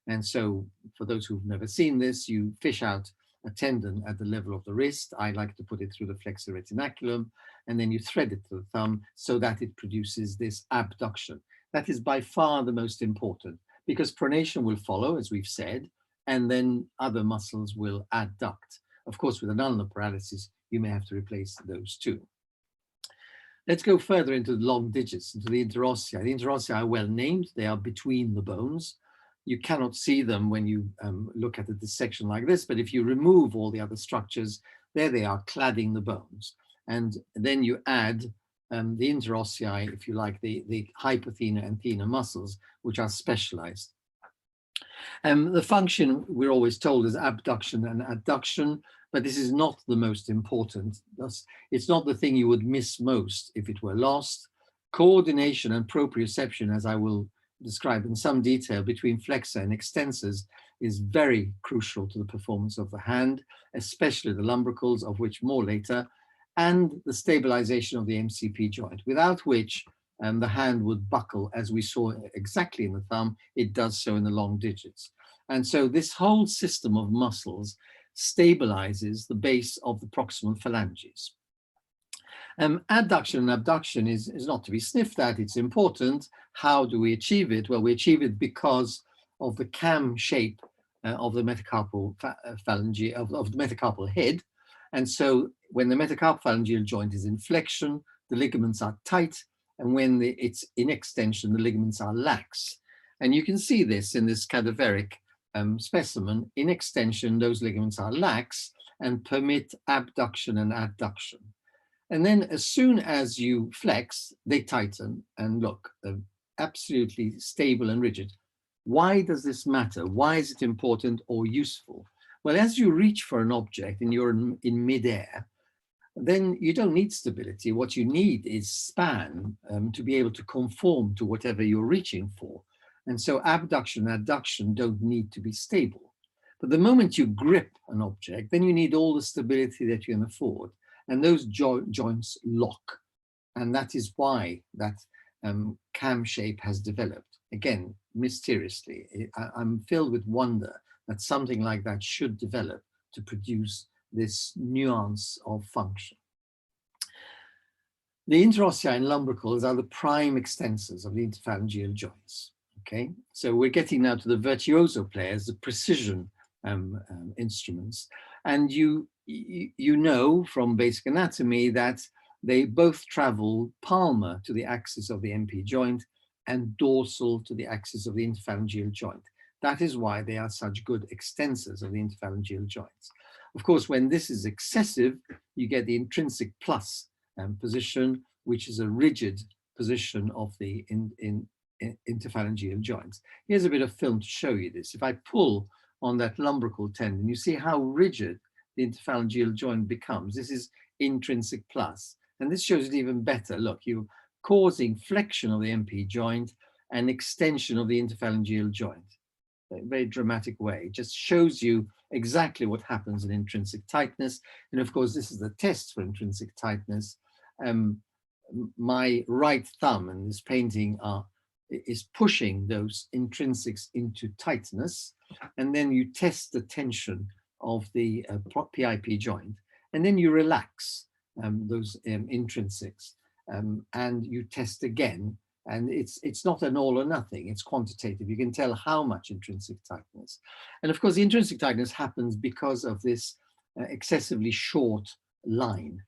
And so for those who've never seen this, you fish out a tendon at the level of the wrist. I like to put it through the flexor retinaculum, and then you thread it to the thumb so that it produces this abduction. That is by far the most important, because pronation will follow, as we've said, and then other muscles will adduct. Of course, with an ulnar paralysis, you may have to replace those two. Let's go further into the long digits, into the interossei. The interossei are well named. They are between the bones. You cannot see them when you look at a dissection like this, but if you remove all the other structures, there they are cladding the bones. And then you add the interossei, if you like, the hypothenar and thenar muscles, which are specialized. The function, we're always told, is abduction and adduction, but this is not the most important. It's not the thing you would miss most if it were lost. Coordination and proprioception, as I will describe in some detail, between flexor and extensors is very crucial to the performance of the hand, especially the lumbricals, of which more later, and the stabilization of the MCP joint, without which the hand would buckle, as we saw exactly in the thumb. It does so in the long digits. And so this whole system of muscles stabilizes the base of the proximal phalanges. Adduction and abduction is not to be sniffed at. It's important. How do we achieve it? Well, we achieve it because of the cam shape of the metacarpal phalange, of the metacarpal head. And so when the metatarsophalangeal joint is in flexion, the ligaments are tight, and when it's in extension, the ligaments are lax. And you can see this in this cadaveric specimen. In extension, those ligaments are lax and permit abduction and adduction. And then as soon as you flex, they tighten, and look, they're absolutely stable and rigid. Why does this matter? Why is it important or useful? Well, as you reach for an object and you're in midair, then you don't need stability. What you need is span to be able to conform to whatever you're reaching for. And so abduction and adduction don't need to be stable. But the moment you grip an object, then you need all the stability that you can afford. And those joints lock. And that is why that cam shape has developed. Again, mysteriously, I'm filled with wonder that something like that should develop to produce this nuance of function. The interossei and lumbricals are the prime extensors of the interphalangeal joints. Okay, so we're getting now to the virtuoso players, the precision instruments. And you know from basic anatomy that they both travel palmar to the axis of the MP joint and dorsal to the axis of the interphalangeal joint. That is why they are such good extensors of the interphalangeal joints. Of course, when this is excessive, you get the intrinsic plus position, which is a rigid position of the interphalangeal joints. Here's a bit of film to show you this. If I pull on that lumbrical tendon, you see how rigid the interphalangeal joint becomes. This is intrinsic plus, and this shows it even better. Look, you're causing flexion of the MP joint and extension of the interphalangeal joint. A very dramatic way. It just shows you exactly what happens in intrinsic tightness. And of course, this is the test for intrinsic tightness. My right thumb in this painting is pushing those intrinsics into tightness, and then you test the tension of the PIP joint, and then you relax those intrinsics, and you test again. And it's not an all or nothing, it's quantitative. You can tell how much intrinsic tightness. And of course, the intrinsic tightness happens because of this excessively short line,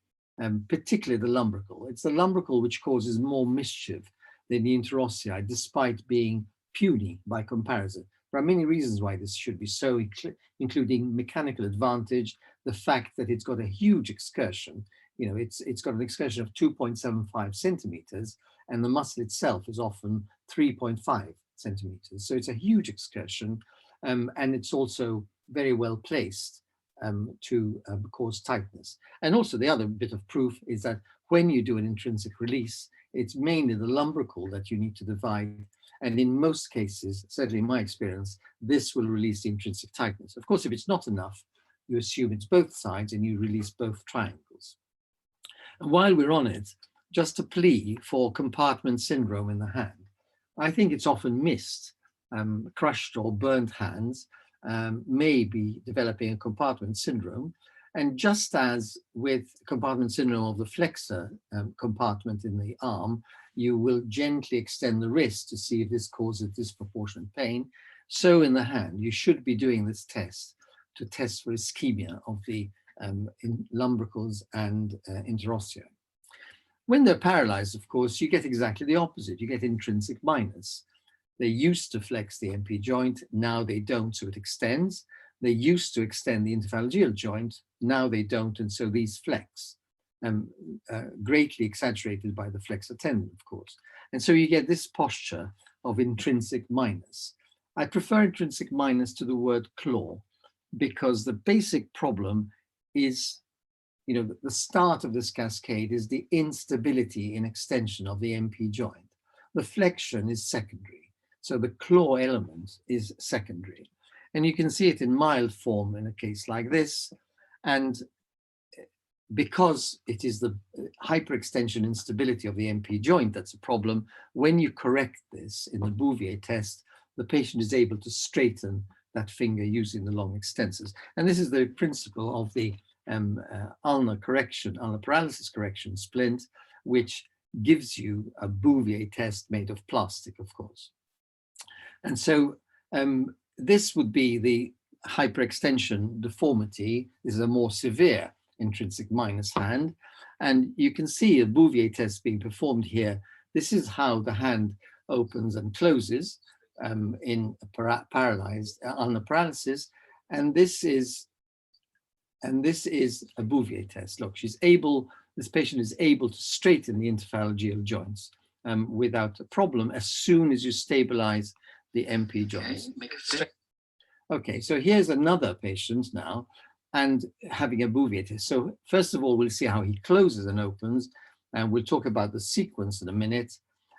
particularly the lumbrical. It's the lumbrical which causes more mischief than the interossei, despite being puny by comparison. There are many reasons why this should be so, including mechanical advantage, the fact that it's got a huge excursion. You know, it's got an excursion of 2.75 centimeters, and the muscle itself is often 3.5 centimeters. So it's a huge excursion, and it's also very well placed to cause tightness. And also the other bit of proof is that when you do an intrinsic release, it's mainly the lumbrical that you need to divide. And in most cases, certainly in my experience, this will release the intrinsic tightness. Of course, if it's not enough, you assume it's both sides and you release both triangles. And while we're on it, just a plea for compartment syndrome in the hand. I think it's often missed. Crushed or burnt hands may be developing a compartment syndrome. And just as with compartment syndrome of the flexor compartment in the arm, you will gently extend the wrist to see if this causes disproportionate pain. So in the hand, you should be doing this test to test for ischemia of the lumbricals and interossei. When they're paralyzed, of course, you get exactly the opposite. You get intrinsic minus. They used to flex the MP joint, now they don't, so it extends. They used to extend the interphalangeal joint, now they don't, and so these flex, greatly exaggerated by the flexor tendon, of course. And so you get this posture of intrinsic minus. I prefer intrinsic minus to the word claw, because the basic problem is, you know, the start of this cascade is the instability in extension of the MP joint. The flexion is secondary. So the claw element is secondary. And you can see it in mild form in a case like this. And because it is the hyperextension instability of the MP joint that's a problem, when you correct this in the Bouvier test, the patient is able to straighten that finger using the long extensors. And this is the principle of the ulnar paralysis correction splint, which gives you a Bouvier test made of plastic, of course. And so this would be the hyperextension deformity. This is a more severe intrinsic minus hand. And you can see a Bouvier test being performed here. This is how the hand opens and closes in a paralyzed ulnar paralysis. And this is a Bouvier test. Look, this patient is able to straighten the interphalangeal joints without a problem as soon as you stabilize the MP joints. Okay, so here's another patient now and having a Bouvier test. So first of all, we'll see how he closes and opens, and we'll talk about the sequence in a minute,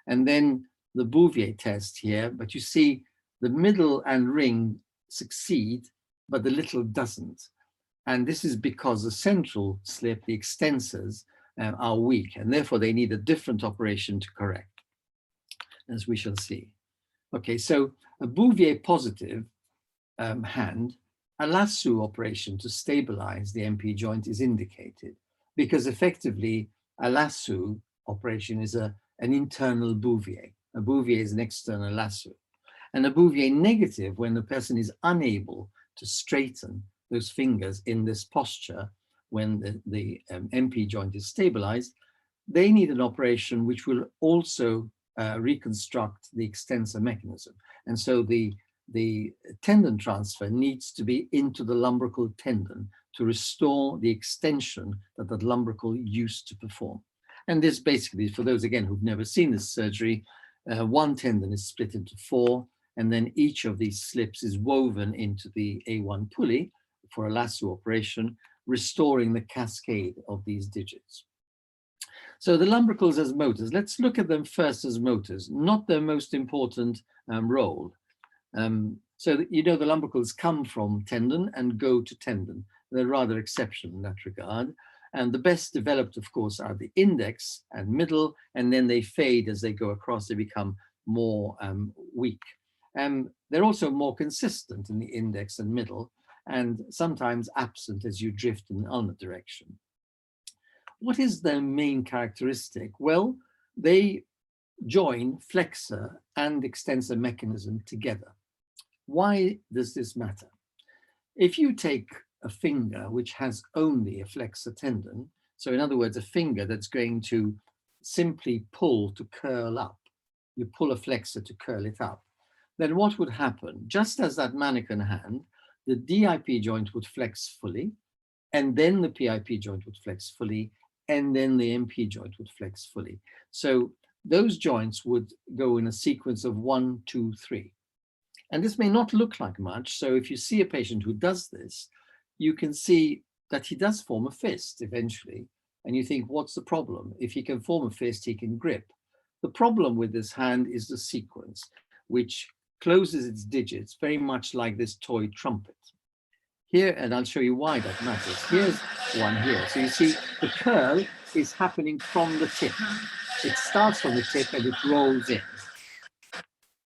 and then the Bouvier test here. But you see the middle and ring succeed, but the little doesn't. And this is because the central slip, the extensors, are weak, and therefore they need a different operation to correct, as we shall see. Okay, so a Bouvier positive hand, a lasso operation to stabilize the MP joint is indicated, because effectively a lasso operation is an internal Bouvier. A Bouvier is an external lasso. And a Bouvier negative, when the person is unable to straighten those fingers in this posture, when the MP joint is stabilized, they need an operation which will also reconstruct the extensor mechanism. And so the the tendon transfer needs to be into the lumbrical tendon to restore the extension that the lumbrical used to perform. And this basically, for those again who've never seen this surgery, one tendon is split into 4, and then each of these slips is woven into the A1 pulley for a lasso operation, restoring the cascade of these digits. So the lumbricals as motors, let's look at them first as motors, not their most important role. So that, you know, the lumbricals come from tendon and go to tendon. They're rather exceptional in that regard. And the best developed, of course, are the index and middle, and then they fade as they go across, they become more weak. They're also more consistent in the index and middle, and sometimes absent as you drift in the ulnar direction. What is their main characteristic? Well, they join flexor and extensor mechanism together. Why does this matter? If you take a finger which has only a flexor tendon, so in other words, a finger that's going to simply pull to curl up, you pull a flexor to curl it up, then what would happen? Just as that mannequin hand, the DIP joint would flex fully, and then the PIP joint would flex fully, and then the MP joint would flex fully. So those joints would go in a sequence of 1, 2, 3. And this may not look like much. So if you see a patient who does this, you can see that he does form a fist eventually. And you think, what's the problem? If he can form a fist, he can grip. The problem with this hand is the sequence, which closes its digits very much like this toy trumpet. Here, and I'll show you why that matters. Here's one here. So you see the curl is happening from the tip. It starts from the tip and it rolls in.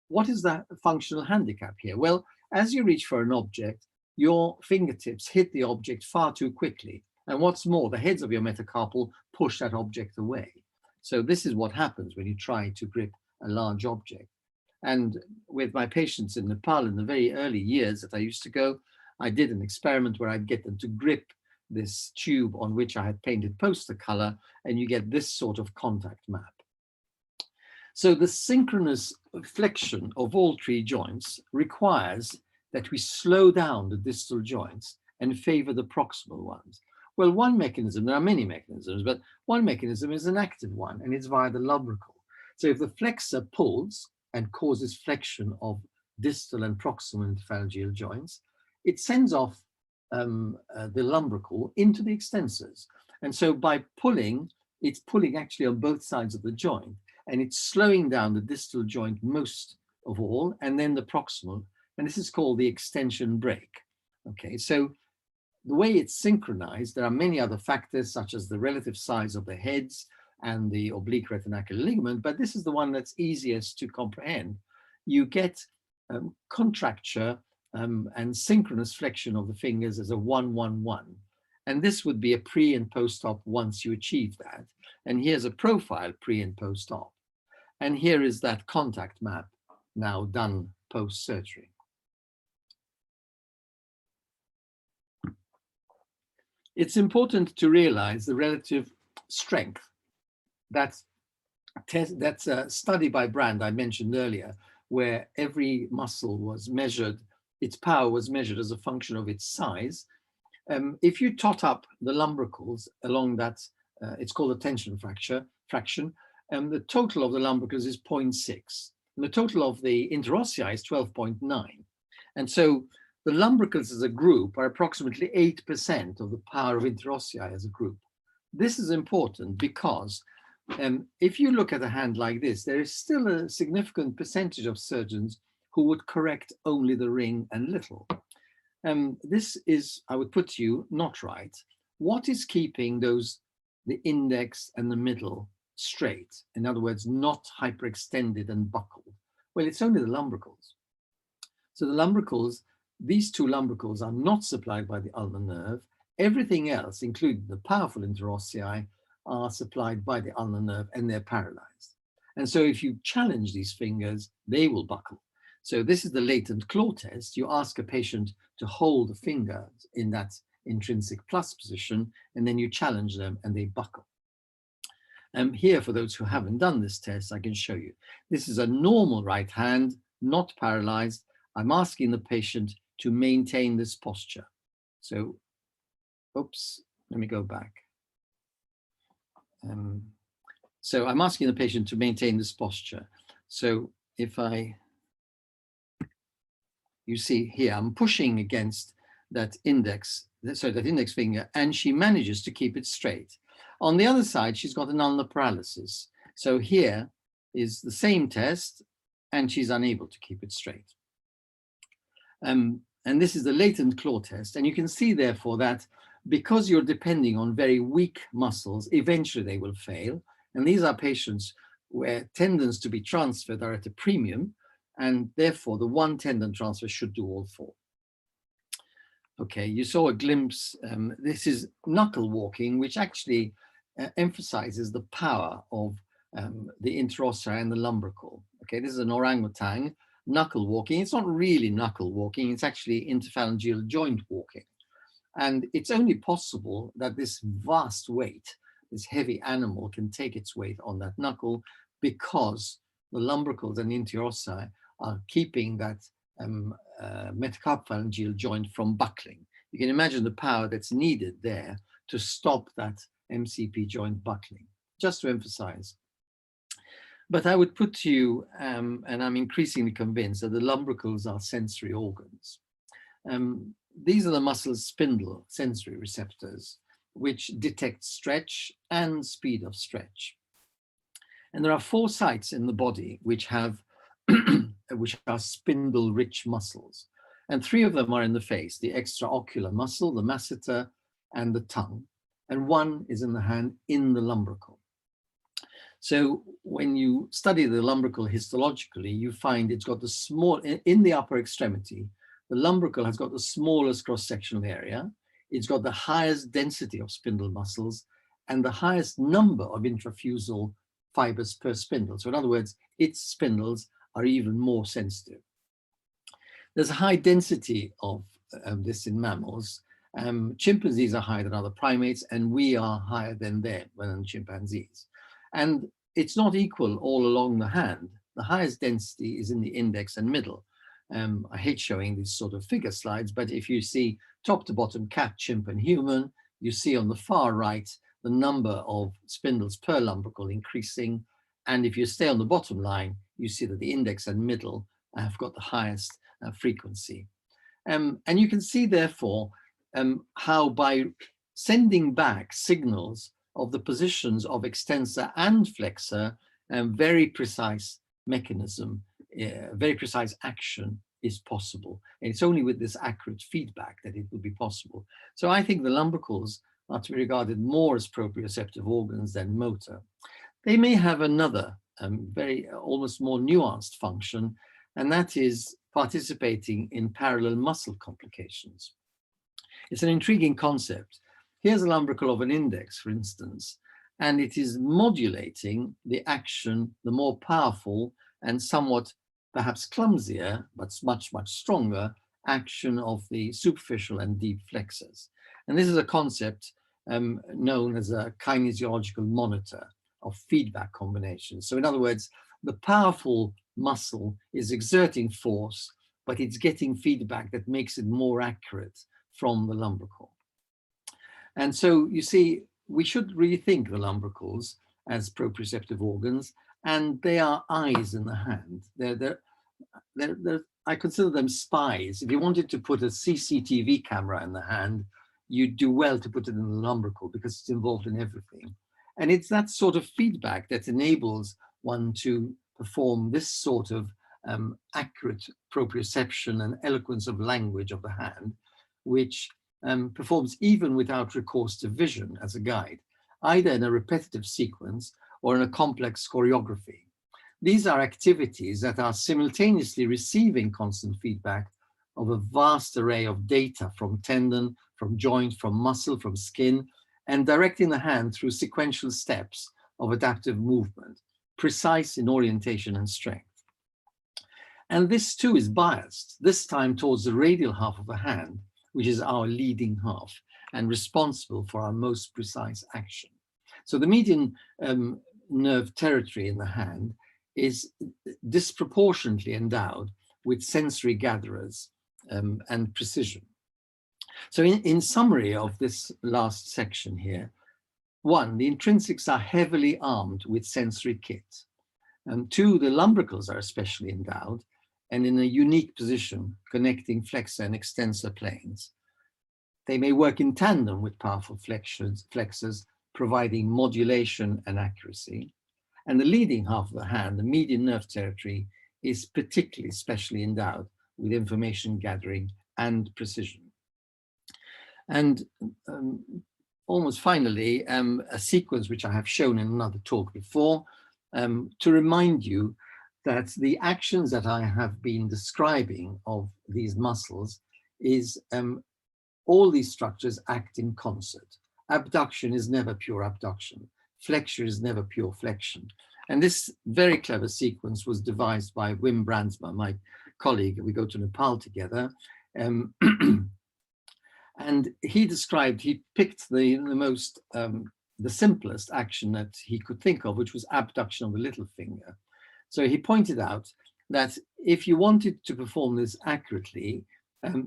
What is the functional handicap here? Well, as you reach for an object, your fingertips hit the object far too quickly. And what's more, the heads of your metacarpal push that object away. So this is what happens when you try to grip a large object. And with my patients in Nepal in the very early years that I used to go, I did an experiment where I'd get them to grip this tube on which I had painted poster color, and you get this sort of contact map. So the synchronous flexion of all 3 joints requires that we slow down the distal joints and favor the proximal ones. Well, one mechanism, there are many mechanisms, but one mechanism is an active one, and it's via the lumbrical. So if the flexor pulls and causes flexion of distal and proximal interphalangeal joints, it sends off the lumbrical into the extensors. And so by pulling, it's pulling actually on both sides of the joint, and it's slowing down the distal joint most of all, and then the proximal, and this is called the extension brake. Okay, so the way it's synchronized, there are many other factors such as the relative size of the heads and the oblique retinacular ligament, but this is the one that's easiest to comprehend. You get contracture and synchronous flexion of the fingers as a 1-1-1. And this would be a pre and post-op once you achieve that. And here's a profile pre and post-op. And here is that contact map now done post-surgery. It's important to realize the relative strength. That's a study by Brand I mentioned earlier, where every muscle was measured, its power was measured as a function of its size. If you tot up the lumbricals along that, it's called a tension fraction, the total of the lumbricals is 0.6. And the total of the interossei is 12.9. And so the lumbricals as a group are approximately 8% of the power of interossei as a group. This is important because if you look at a hand like this, there is still a significant percentage of surgeons who would correct only the ring and little. This is, I would put to you, not right. What is keeping the index and the middle straight? In other words, not hyperextended and buckled. Well, it's only the lumbricals. So the lumbricals, these 2 lumbricals are not supplied by the ulnar nerve. Everything else, including the powerful interossei, are supplied by the ulnar nerve, and they're paralyzed. And so if you challenge these fingers, they will buckle. So this is the latent claw test. You ask a patient to hold the finger in that intrinsic plus position, and then you challenge them and they buckle. Here, for those who haven't done this test, I can show you. This is a normal right hand, not paralyzed. I'm asking the patient to maintain this posture. So, oops, let me go back. So I'm asking the patient to maintain this posture. So if you see here, I'm pushing against that index finger, and she manages to keep it straight. On the other side, she's got an ulnar paralysis. So here is the same test, and she's unable to keep it straight. And this is the latent claw test. And you can see, therefore, that because you're depending on very weak muscles, eventually they will fail. And these are patients where tendons to be transferred are at a premium, and therefore the one tendon transfer should do all four. Okay, you saw a glimpse. This is knuckle walking, which actually emphasizes the power of the interossei and the lumbrical. Okay, this is an orangutan knuckle walking. It's not really knuckle walking, it's actually interphalangeal joint walking. And it's only possible that this vast weight, this heavy animal, can take its weight on that knuckle because the lumbricals and interossei are keeping that metacarpophalangeal joint from buckling. You can imagine the power that's needed there to stop that MCP joint buckling, just to emphasize. But I would put to you, and I'm increasingly convinced, that the lumbricals are sensory organs. These are the muscle's spindle sensory receptors, which detect stretch and speed of stretch. And there are 4 sites in the body which have which are spindle-rich muscles. And 3 of them are in the face: the extraocular muscle, the masseter, and the tongue. And 1 is in the hand, in the lumbrical. So when you study the lumbrical histologically, you find it's got the small, in the upper extremity, the lumbrical has got the smallest cross-sectional area. It's got the highest density of spindle muscles and the highest number of intrafusal fibers per spindle. So in other words, its spindles are even more sensitive. There's a high density of this in mammals. Chimpanzees are higher than other primates, and we are higher than them, than chimpanzees. And it's not equal all along the hand. The highest density is in the index and middle. I hate showing these sort of figure slides, but if you see top to bottom cat, chimp, and human, you see on the far right the number of spindles per lumbrical increasing. And if you stay on the bottom line, you see that the index and middle have got the highest frequency. And you can see, therefore, how by sending back signals of the positions of extensor and flexor, very precise mechanism, very precise action is possible. And it's only with this accurate feedback that it will be possible. So I think the lumbricals are to be regarded more as proprioceptive organs than motor. They may have another very almost more nuanced function, and that is participating in parallel muscle complications. It's an intriguing concept. Here's a lumbrical of an index, for instance, and it is modulating the action, the more powerful and somewhat perhaps clumsier, but much, much stronger action of the superficial and deep flexors. And this is a concept known as a kinesiological monitor of feedback combinations. So in other words, the powerful muscle is exerting force, but it's getting feedback that makes it more accurate from the lumbrical. And so you see, we should rethink the lumbricals as proprioceptive organs, and they are eyes in the hand. I consider them spies. If you wanted to put a CCTV camera in the hand, you'd do well to put it in the lumbrical because it's involved in everything. And it's that sort of feedback that enables one to perform this sort of accurate proprioception and eloquence of language of the hand, which performs even without recourse to vision as a guide, either in a repetitive sequence or in a complex choreography. These are activities that are simultaneously receiving constant feedback of a vast array of data from tendon, from joint, from muscle, from skin, and directing the hand through sequential steps of adaptive movement, precise in orientation and strength. And this too is biased, this time towards the radial half of the hand, which is our leading half and responsible for our most precise action. So the median nerve territory in the hand is disproportionately endowed with sensory gatherers and precision. So in summary of this last section here, 1, the intrinsics are heavily armed with sensory kit. And 2, the lumbricals are especially endowed and in a unique position connecting flexor and extensor planes. They may work in tandem with powerful flexors, providing modulation and accuracy. And the leading half of the hand, the median nerve territory, is particularly specially endowed with information gathering and precision. And almost finally, a sequence which I have shown in another talk before, to remind you that the actions that I have been describing of these muscles is all these structures act in concert. Abduction is never pure abduction. Flexion is never pure flexion. And this very clever sequence was devised by Wim Brandsma, my colleague. We go to Nepal together. And he picked the simplest action that he could think of, which was abduction of the little finger. So he pointed out that if you wanted to perform this accurately,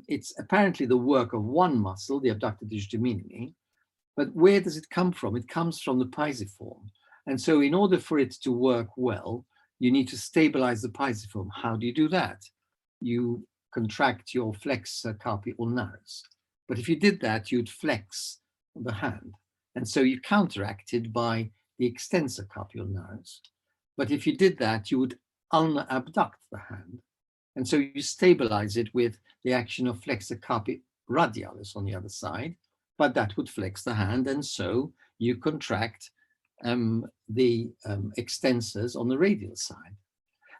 it's apparently the work of one muscle, the abductor digiti minimi, but where does it come from? It comes from the pisiform. And so in order for it to work well, you need to stabilize the pisiform. How do you do that? You contract your flexor carpi ulnaris. But if you did that, you'd flex the hand. And so you counteracted by the extensor carpi ulnaris. But if you did that, you would unabduct the hand. And so you stabilize it with the action of flexor carpi radialis on the other side, but that would flex the hand. And so you contract the extensors on the radial side.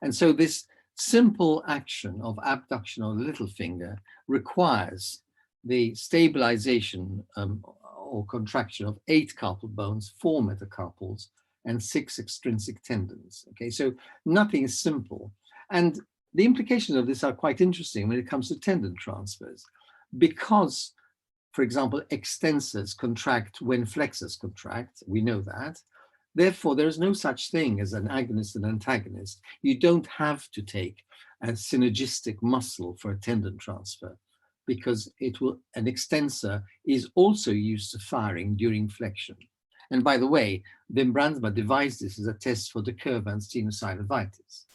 And so this simple action of abduction of the little finger requires the stabilization or contraction of 8 carpal bones, 4 metacarpals, and 6 extrinsic tendons. Okay, so nothing is simple. And the implications of this are quite interesting when it comes to tendon transfers, because, for example, extensors contract when flexors contract. We know that. Therefore, there is no such thing as an agonist and antagonist. You don't have to take a synergistic muscle for a tendon transfer, because an extensor is also used to firing during flexion. And by the way, Wim Brandsma devised this as a test for the Curvans tenosynovitis.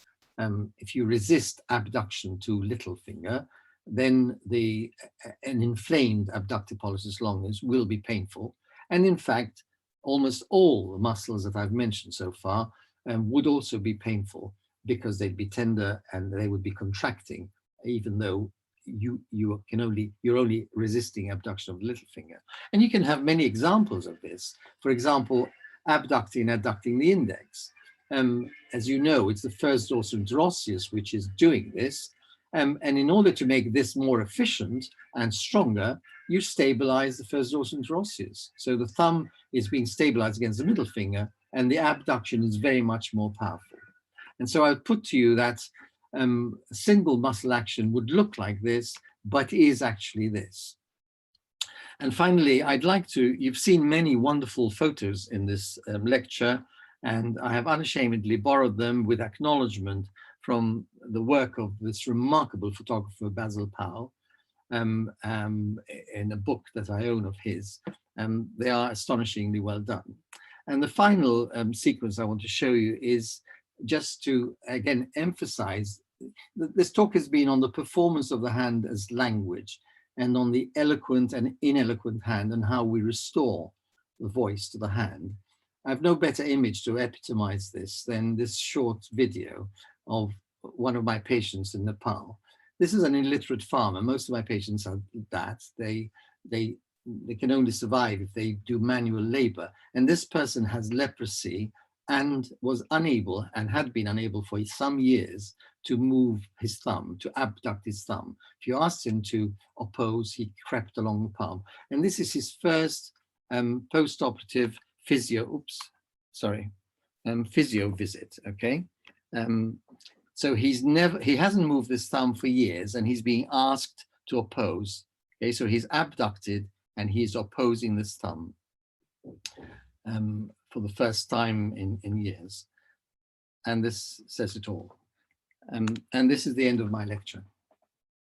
If you resist abduction to little finger, then an inflamed abductor pollicis longus will be painful. And in fact, almost all the muscles that I've mentioned so far would also be painful, because they'd be tender and they would be contracting, even though you're only resisting abduction of the little finger. And you can have many examples of this. For example, abducting and adducting the index. As you know, it's the first dorsum interosseus which is doing this. And in order to make this more efficient and stronger, you stabilize the first dorsum interosseus. So the thumb is being stabilized against the middle finger, and the abduction is very much more powerful. And so I put to you that a single muscle action would look like this, but is actually this. And finally, you've seen many wonderful photos in this lecture, and I have unashamedly borrowed them with acknowledgement from the work of this remarkable photographer, Basil Powell, in a book that I own of his. They are astonishingly well done. And the final sequence I want to show you is just to, again, emphasize that this talk has been on the performance of the hand as language, and on the eloquent and ineloquent hand, and how we restore the voice to the hand. I have no better image to epitomize this than this short video of one of my patients in Nepal. This is an illiterate farmer. Most of my patients are that. They can only survive if they do manual labor. And this person has leprosy and was unable, and had been unable for some years, to move his thumb, to abduct his thumb. If you asked him to oppose, he crept along the palm. And this is his first post-operative physio visit, okay? So he hasn't moved this thumb for years, and he's being asked to oppose. Okay, so he's abducted and he's opposing this thumb for the first time in years. And this says it all. And this is the end of my lecture.